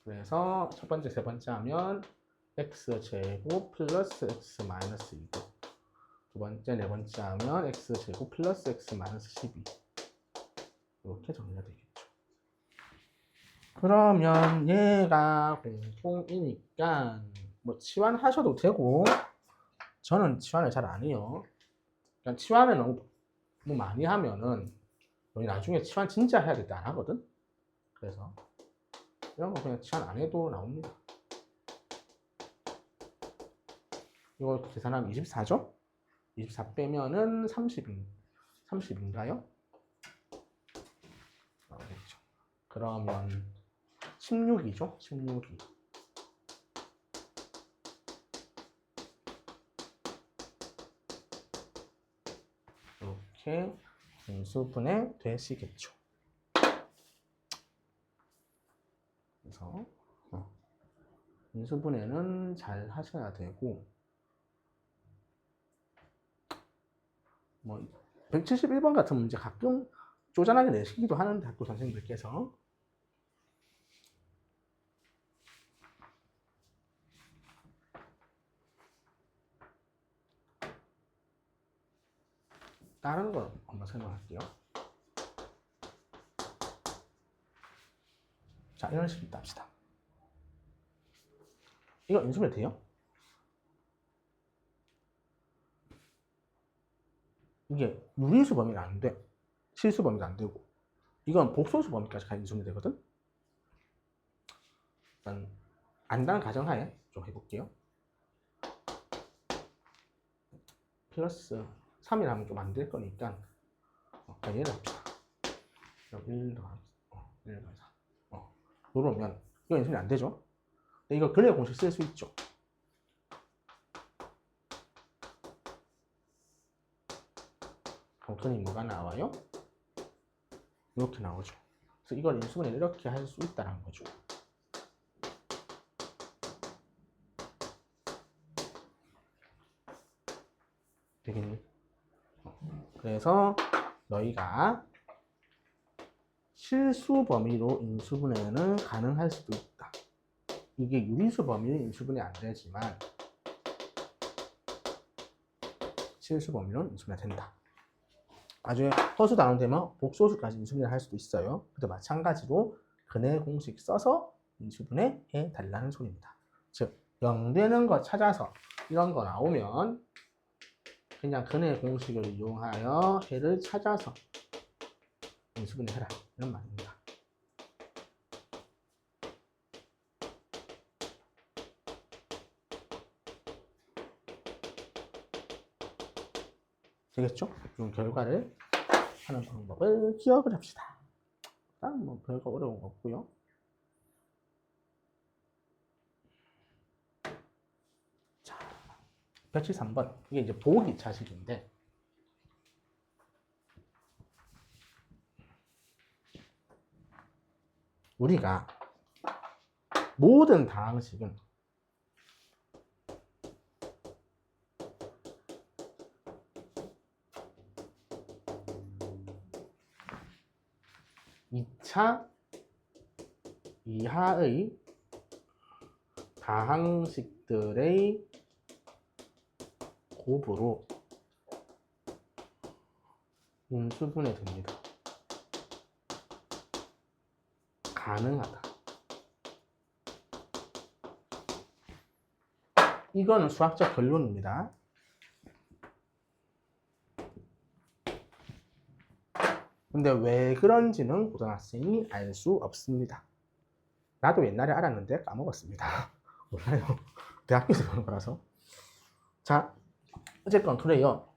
Speaker 1: 그래서 첫 번째, 세 번째 하면 x제곱 플러스 x 마이너스 2고 두 번째, 네 번째 하면 x제곱 플러스 x 마이너스 12 이렇게 정리가 되겠죠. 그러면 얘가 공통이니까 뭐 치환하셔도 되고 저는 치환을 잘 안 해요. 그러니까 치환을 너무 많이 하면은 여기 나중에 치환 진짜 해야 될 때 안 하거든. 그래서 이런 거 그냥 치환 안 해도 나옵니다. 이걸 계산하면 24죠? 24 빼면은 30인가요? 나오겠죠. 그러면 16이죠? 16이. 이렇게 인수분해 되시겠죠. 그래서 인수분해는 잘 하셔야 되고 뭐 171번 같은 문제 가끔 쪼잔하게 내시기도 하는데 학교 선생님들께서 다른 걸 한번 설명할게요. 자, 이런 식으로 있다 합시다. 이거 인수분해 돼요? 이게 유리수 범위는 안 돼. 실수 범위도 안 되고. 이건 복소수 범위까지 가 인수분해 되거든? 일단 안다는 가정하에 좀 해볼게요. 플러스 3이라 하면 좀 안 될 거니까 그냥 얘를 합시다. 1 더하기 1 더하기 4. 그러면 이거 인수분해 안 되죠? 근데 이거 근해 공식 쓸 수 있죠. 그럼 뭐가 나와요? 이렇게 나오죠. 그래서 이걸 인수분해 이렇게 할 수 있다는 거죠. 되겠니? 그래서 너희가 실수 범위로 인수분해는 가능할 수도 있다. 이게 유리수 범위는 인수분해 안 되지만 실수 범위는 인수분해 된다. 나중에 허수 다운되면 복소수까지 인수분해 할 수도 있어요. 근데 마찬가지로 근해 공식 써서 인수분해 해 달라는 소리입니다. 즉 0되는 거 찾아서 이런 거 나오면 그냥 근해 공식을 이용하여 해를 찾아서 인수분해 해라 이런 말입니다. 되겠죠? 이 결과를 하는 방법을 기억을 합시다. 일단 뭐 별거 어려운 거 없고요. 자, 173번. 이게 이제 보기 차식인데 우리가 모든 다항식은 (2차) 이하의 다항식들의 곱으로 인수분해 됩니다. 가능하다. 이거는 수학적 결론입니다. 근데 왜 그런지는 고등학생이 알 수 없습니다. 나도 옛날에 알았는데 까먹었습니다. 몰라요. 대학교에서 배운 거라서. 자, 어쨌건 그래요.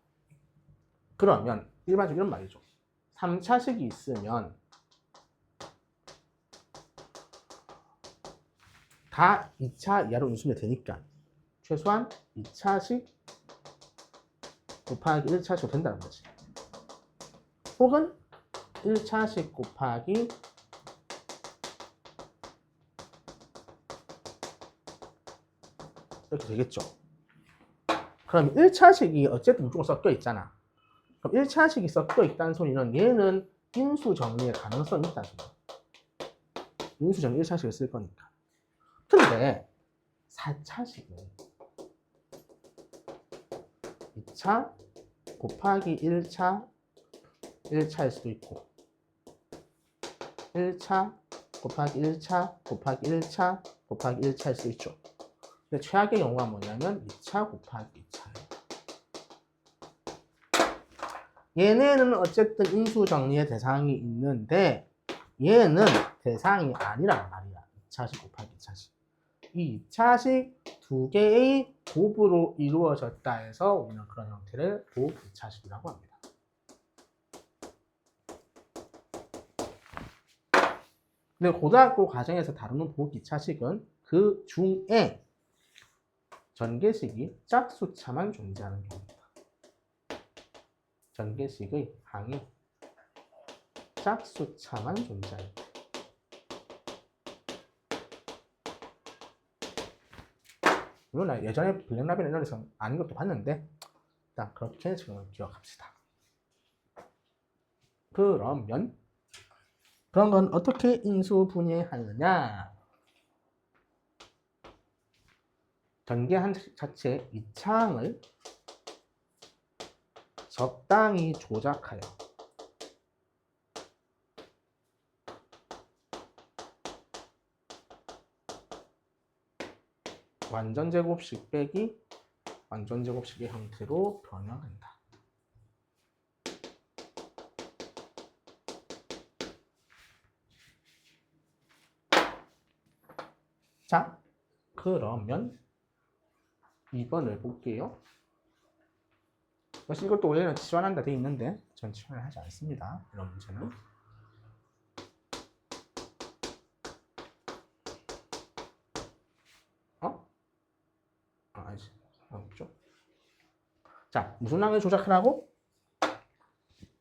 Speaker 1: 그러면 일반적으로 이런 말이죠. 3차식이 있으면 다 2차 이하로 인수분해 되니까 최소한 2차식 곱하기 1차식으로 된다는 거지. 혹은 1차식 곱하기 이렇게 되겠죠. 그럼 1차식이 어쨌든 무조건 섞여 있잖아. 그럼 1차식이 섞여 있다는 소리는 얘는 인수 정리의 가능성이 있다는 소리야. 인수 정리 1차식을 쓸 거니까. 근데 4차식은 2차 곱하기 1차일 수도 있고 1차 곱하기 1차 곱하기 1차 곱하기 1차일 수도 있죠. 근데 최악의 경우가 뭐냐면 2차 곱하기 2차예요. 얘네는 어쨌든 인수 정리의 대상이 있는데 얘는 대상이 아니란 말이야. 2차식 곱하기 2차식. 이 2차식 두 개의 곱으로 이루어졌다 해서 우리는 그런 형태를 곱 2차식이라고 합니다. 근데 고등학교 과정에서 다루는 곱 2차식은 그 중에 전개식이 짝수차만 존재하는 경우입니다. 전개식의 항이 짝수차만 존재합니다. 물론 예전에 블랙라벨 이론에서 아닌 것도 봤는데 일단 그렇게 지금 기억합시다. 그러면 그런 건 어떻게 인수분해하느냐? 전개한 자체의 2차항을 적당히 조작하여 완전 제곱식 빼기 완전 제곱식의 형태로 변화된다. 자, 그러면 2번을 볼게요. 이것도 원래는 치환한다 돼 있는데 전 치환을 하지 않습니다. 이런 문제는. 아니지. 없죠. 자, 무슨 항을 조작하라고?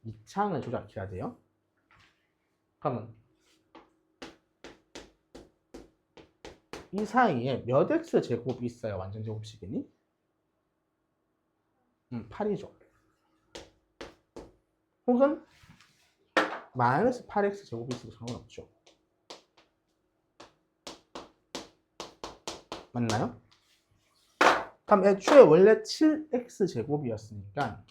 Speaker 1: 이 창을 조작해야 돼요. 그러면 이 사이에 몇 x 제곱이 있어야 완전 제곱식이니? 8이죠. 혹은 마이너스 8x 제곱이 있어도 상관없죠. 맞나요? 그럼 애초에 원래 7x 제곱이었으니까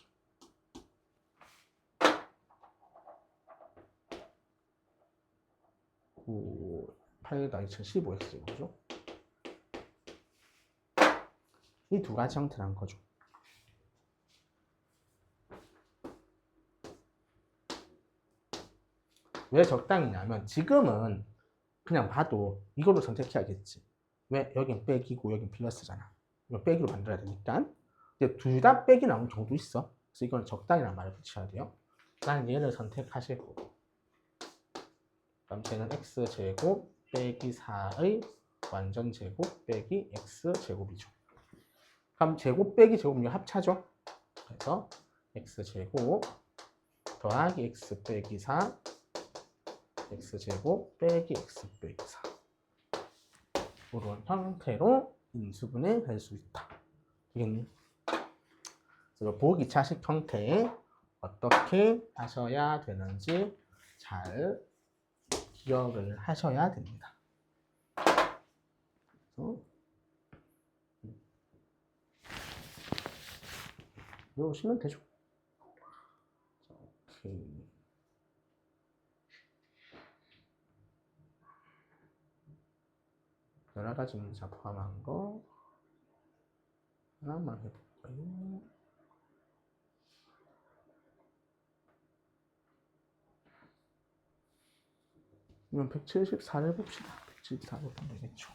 Speaker 1: 8 더하기 15x 제곱이죠. 이 두 가지 형태란 거죠. 왜 적당히냐면 지금은 그냥 봐도 이걸로 선택해야겠지. 왜? 여긴 빼기고 여긴 플러스잖아. 이거 빼기로 만들어야 되니까. 근데 둘 다 빼기 나오는 경우도 있어. 그래서 이건 적당히란 말을 붙여야 돼요. 난 얘를 선택하실 거고. 그럼 쟤는 x제곱 빼기 4의 완전 제곱 빼기 x제곱이죠. 그럼 제곱 빼기 제곱 이거 합차죠. 그래서 x제곱 더하기 x 빼기 4 x제곱 빼기 x 빼기 4 이런 형태로 인수분해 할 수 있다. 되겠니? 그래서 보기 차식 형태에 어떻게 하셔야 되는지 잘 기억을 하셔야 됩니다. 외우시면 되죠. 오케이. 여러 가지 문자 포함한 거 하나만 해볼까요? 이건 174를 봅시다. 174를 보면 되겠죠.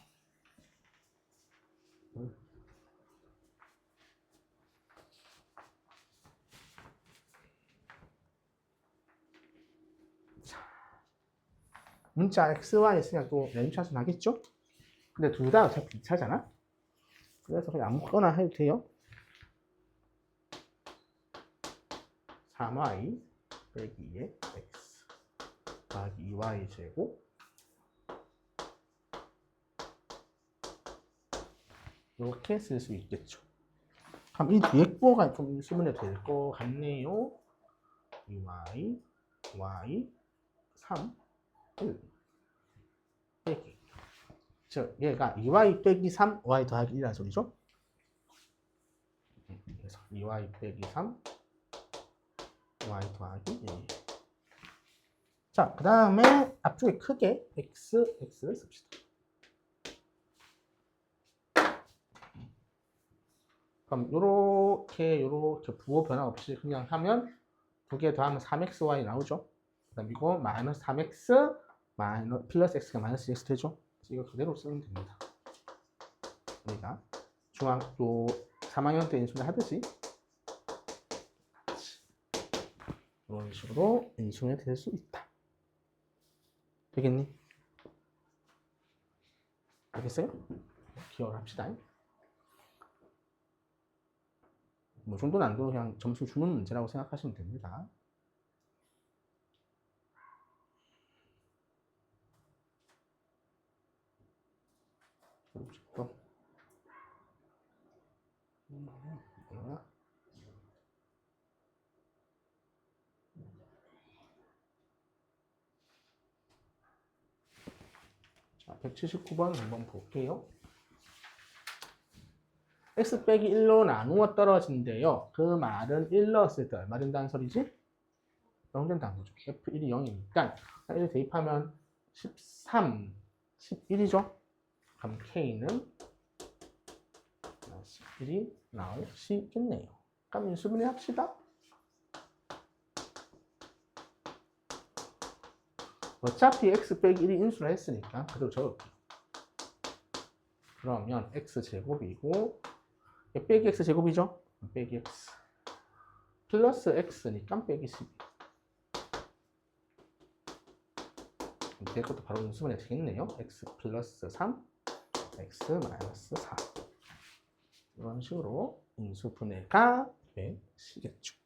Speaker 1: 자, 문자 x, y 있으니까 또 램차수 나겠죠? 근데 둘 다 어차피 2차잖아? 그래서 그냥 아무거나 해도 돼요. 3y 빼기 2의 x 더하기 2y 제곱 이렇게 쓸 수 있겠죠. 그럼 이 뒤에 거가 좀 쓰면 될 것 같네요. 2y, y, 3, 1 빼기 즉 얘가 2y 빼기 3, y 더하기 1이라는 소리죠. 그래서 2y 빼기 3, y 더하기 1. 자, 그 다음에 앞쪽에 크게 x, x를 씁시다. 그럼 요렇게 부호 변화 없이 그냥 하면 두 개 더하면 3xy 나오죠. 그 다음 이거 마이너스 3x 플러스 x가 마이너스 x 되죠. 이거 그대로 쓰면 됩니다. 우리가 중학교 3학년 때 인수를 하듯이 이런 식으로 인수가 될 수 있다. 되겠니? 알겠어요? 기억을 합시다. 뭐 정도 난도 그냥 점수 주는 문제라고 생각하시면 됩니다. 자, 179번 한번 볼게요. x 빼기 1로 나누어 떨어진대요. 그 말은 1 넣었을 때 얼마 된다는 소리지? 0 된다는 거죠. f1이 0이니까 1 대입하면 13, 11이죠. 그럼 k는 11이 나오시겠네요. 그럼 인수분해 합시다. 어차피 x 빼기 1이 인수를 했으니까 그대로 적을게요. 그러면 x제곱이고 빼기 x제곱이죠? 빼기 x 플러스 x니까 빼기 12. 뒤에 것도 바로 인수분해 되겠네요. x 플러스 3, x 마이너스 4. 이런 식으로 인수분해가 되시겠죠.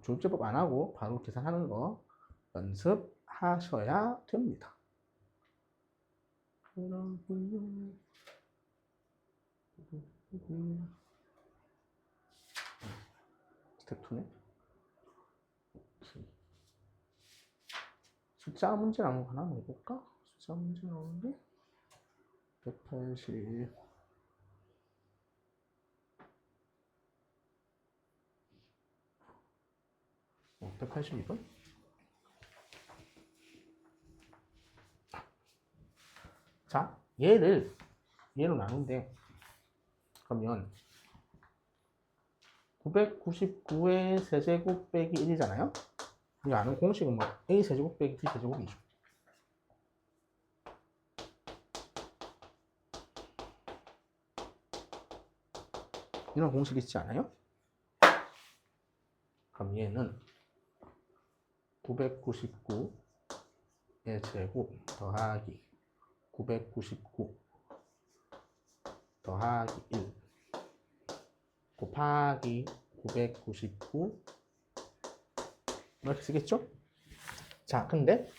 Speaker 1: 조율제법 안 하고 바로 계산하는 거 연습하셔야 됩니다. 스텝 2네. 숫자 문제 나온 거 하나 해볼까? 숫자 문제 나오는데 180 182번? 자, 얘로 나눈데 그러면 999의 세제곱 빼기 1이잖아요? 우리가 아는 공식은 뭐 a 세제곱 빼기 b 세제곱이죠. 이런 공식 있지 않아요? 그럼 얘는 999의 제곱 더하기 999 더하기 1 곱하기 999 이렇게 쓰겠죠? 자, 근데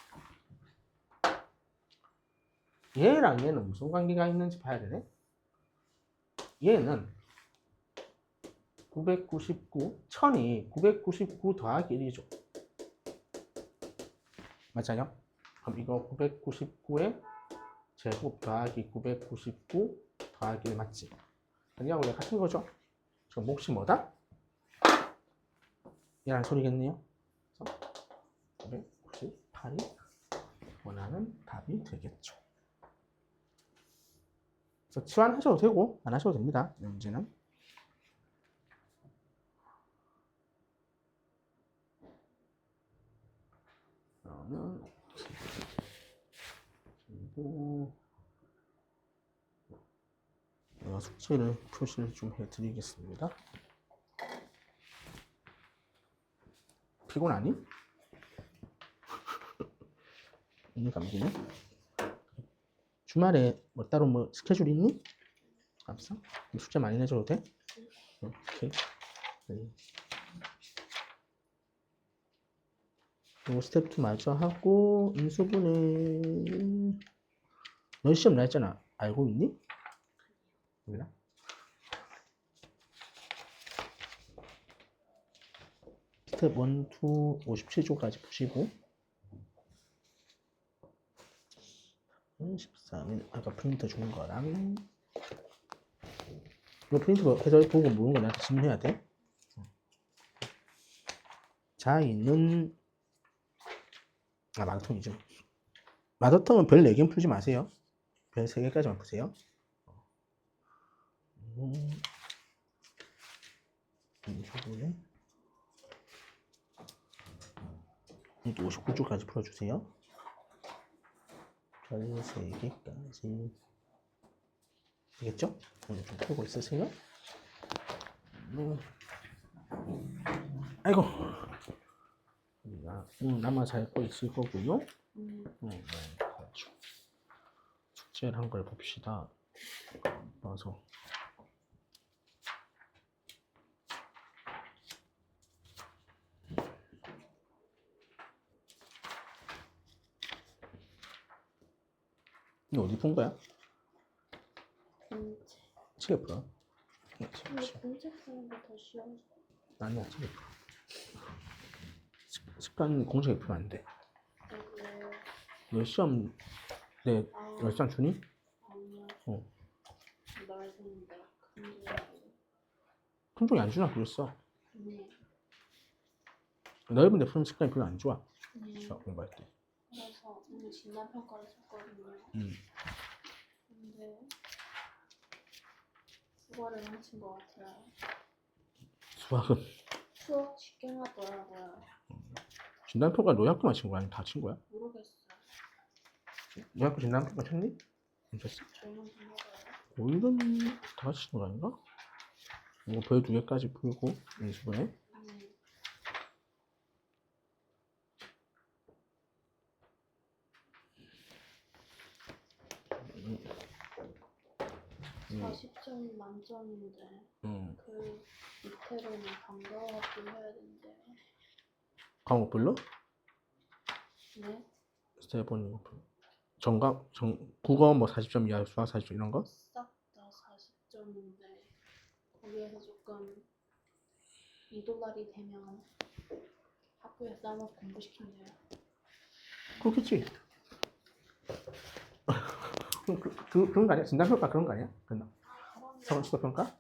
Speaker 1: 얘랑 얘는 무슨 관계가 있는지 봐야 되네. 얘는 1000이 999 더하기 1이죠. 맞아요? 그럼 이거 999의 제곱 더하기 999 더하기 1 맞지? 여기하고 원래 같은 거죠? 지금 몫이 뭐다? 얘란 소리겠네요. 998이 원하는 답이 되겠죠. 그래서 치환하셔도 되고 안 하셔도 됩니다. 이 문제는. 그러면 그리고 내가 숙제를 표시를 좀 해드리겠습니다. 피곤하니? 오늘 감기네. 주말에 뭐 따로 뭐 스케줄 있니? 없어? 숙제 많이 내줘도 돼? 오케이. 그리고 스텝 2 마저 하고 인수분해 너 시험 날짜나 알고 있니? 몰라? 스텝 1, 2, 57조까지 푸시고 13일 아까 프린터 준 거랑 이거 프린터 해서 보고 모르는 거 나한테 질문해야 돼. 자이는 마더텅이죠. 마더텅은 별 4개 풀지 마세요. 별 3개까지만 푸세요. 이것도 59조까지 풀어주세요. 별 3개까지 되겠죠? 오늘 좀 풀고 있으세요. 아이고 남아 잘 거 있을 거고요. 그렇죠. 숙제를 한 걸 봅시다. 봐서 이거 어디 푼 거야?
Speaker 2: 공책.
Speaker 1: 책에 풀어.
Speaker 2: 근데 공책 쓰는 게 더 쉬워서.
Speaker 1: 아니야, 책에 풀어. 습관 공책에 풀면 안 돼. 너 시험 내 열상 주니?
Speaker 2: 아니요.
Speaker 1: 어.
Speaker 2: 나
Speaker 1: 품종이 안 주나 그랬어.
Speaker 2: 네.
Speaker 1: 넓은데 푸는 습관이 별로 안 좋아.
Speaker 2: 네.
Speaker 1: 수학 공부할 때.
Speaker 2: 그래서 오늘 진단 평가를 썼거든요.
Speaker 1: 음.
Speaker 2: 근데 국어를 망친 것 같아요.
Speaker 1: 수학은
Speaker 2: 수업 쉽게 나더라고요.
Speaker 1: 진단평가 노약도만 친 거야? 아니면 다 친 거야?
Speaker 2: 모르겠어요.
Speaker 1: 노약도 진단평가 쳤니? 안 쳤어?
Speaker 2: 저희만 좀 먹어요.
Speaker 1: 오일은 다 같이 치는 거 아닌가? 이거 별 2개까지 풀고 연습을 해.
Speaker 2: 네.
Speaker 1: 음.
Speaker 2: 40점 만점인데 그 밑에로는 방과학도 해야 된대요.
Speaker 1: 과목별로?
Speaker 2: 네?
Speaker 1: 세 번. 국어 뭐 40점 이하, 수학 40점 이런 거?
Speaker 2: 싹 다 40점인데 거기에서 조금 이도달이 되면 학교에 싸놓고 공부시킨대요.
Speaker 1: 그렇겠지. 그런 거 아니야? 진단평가 그런 거 아니야? 그나?
Speaker 2: 그런데
Speaker 1: 서울시도 평가?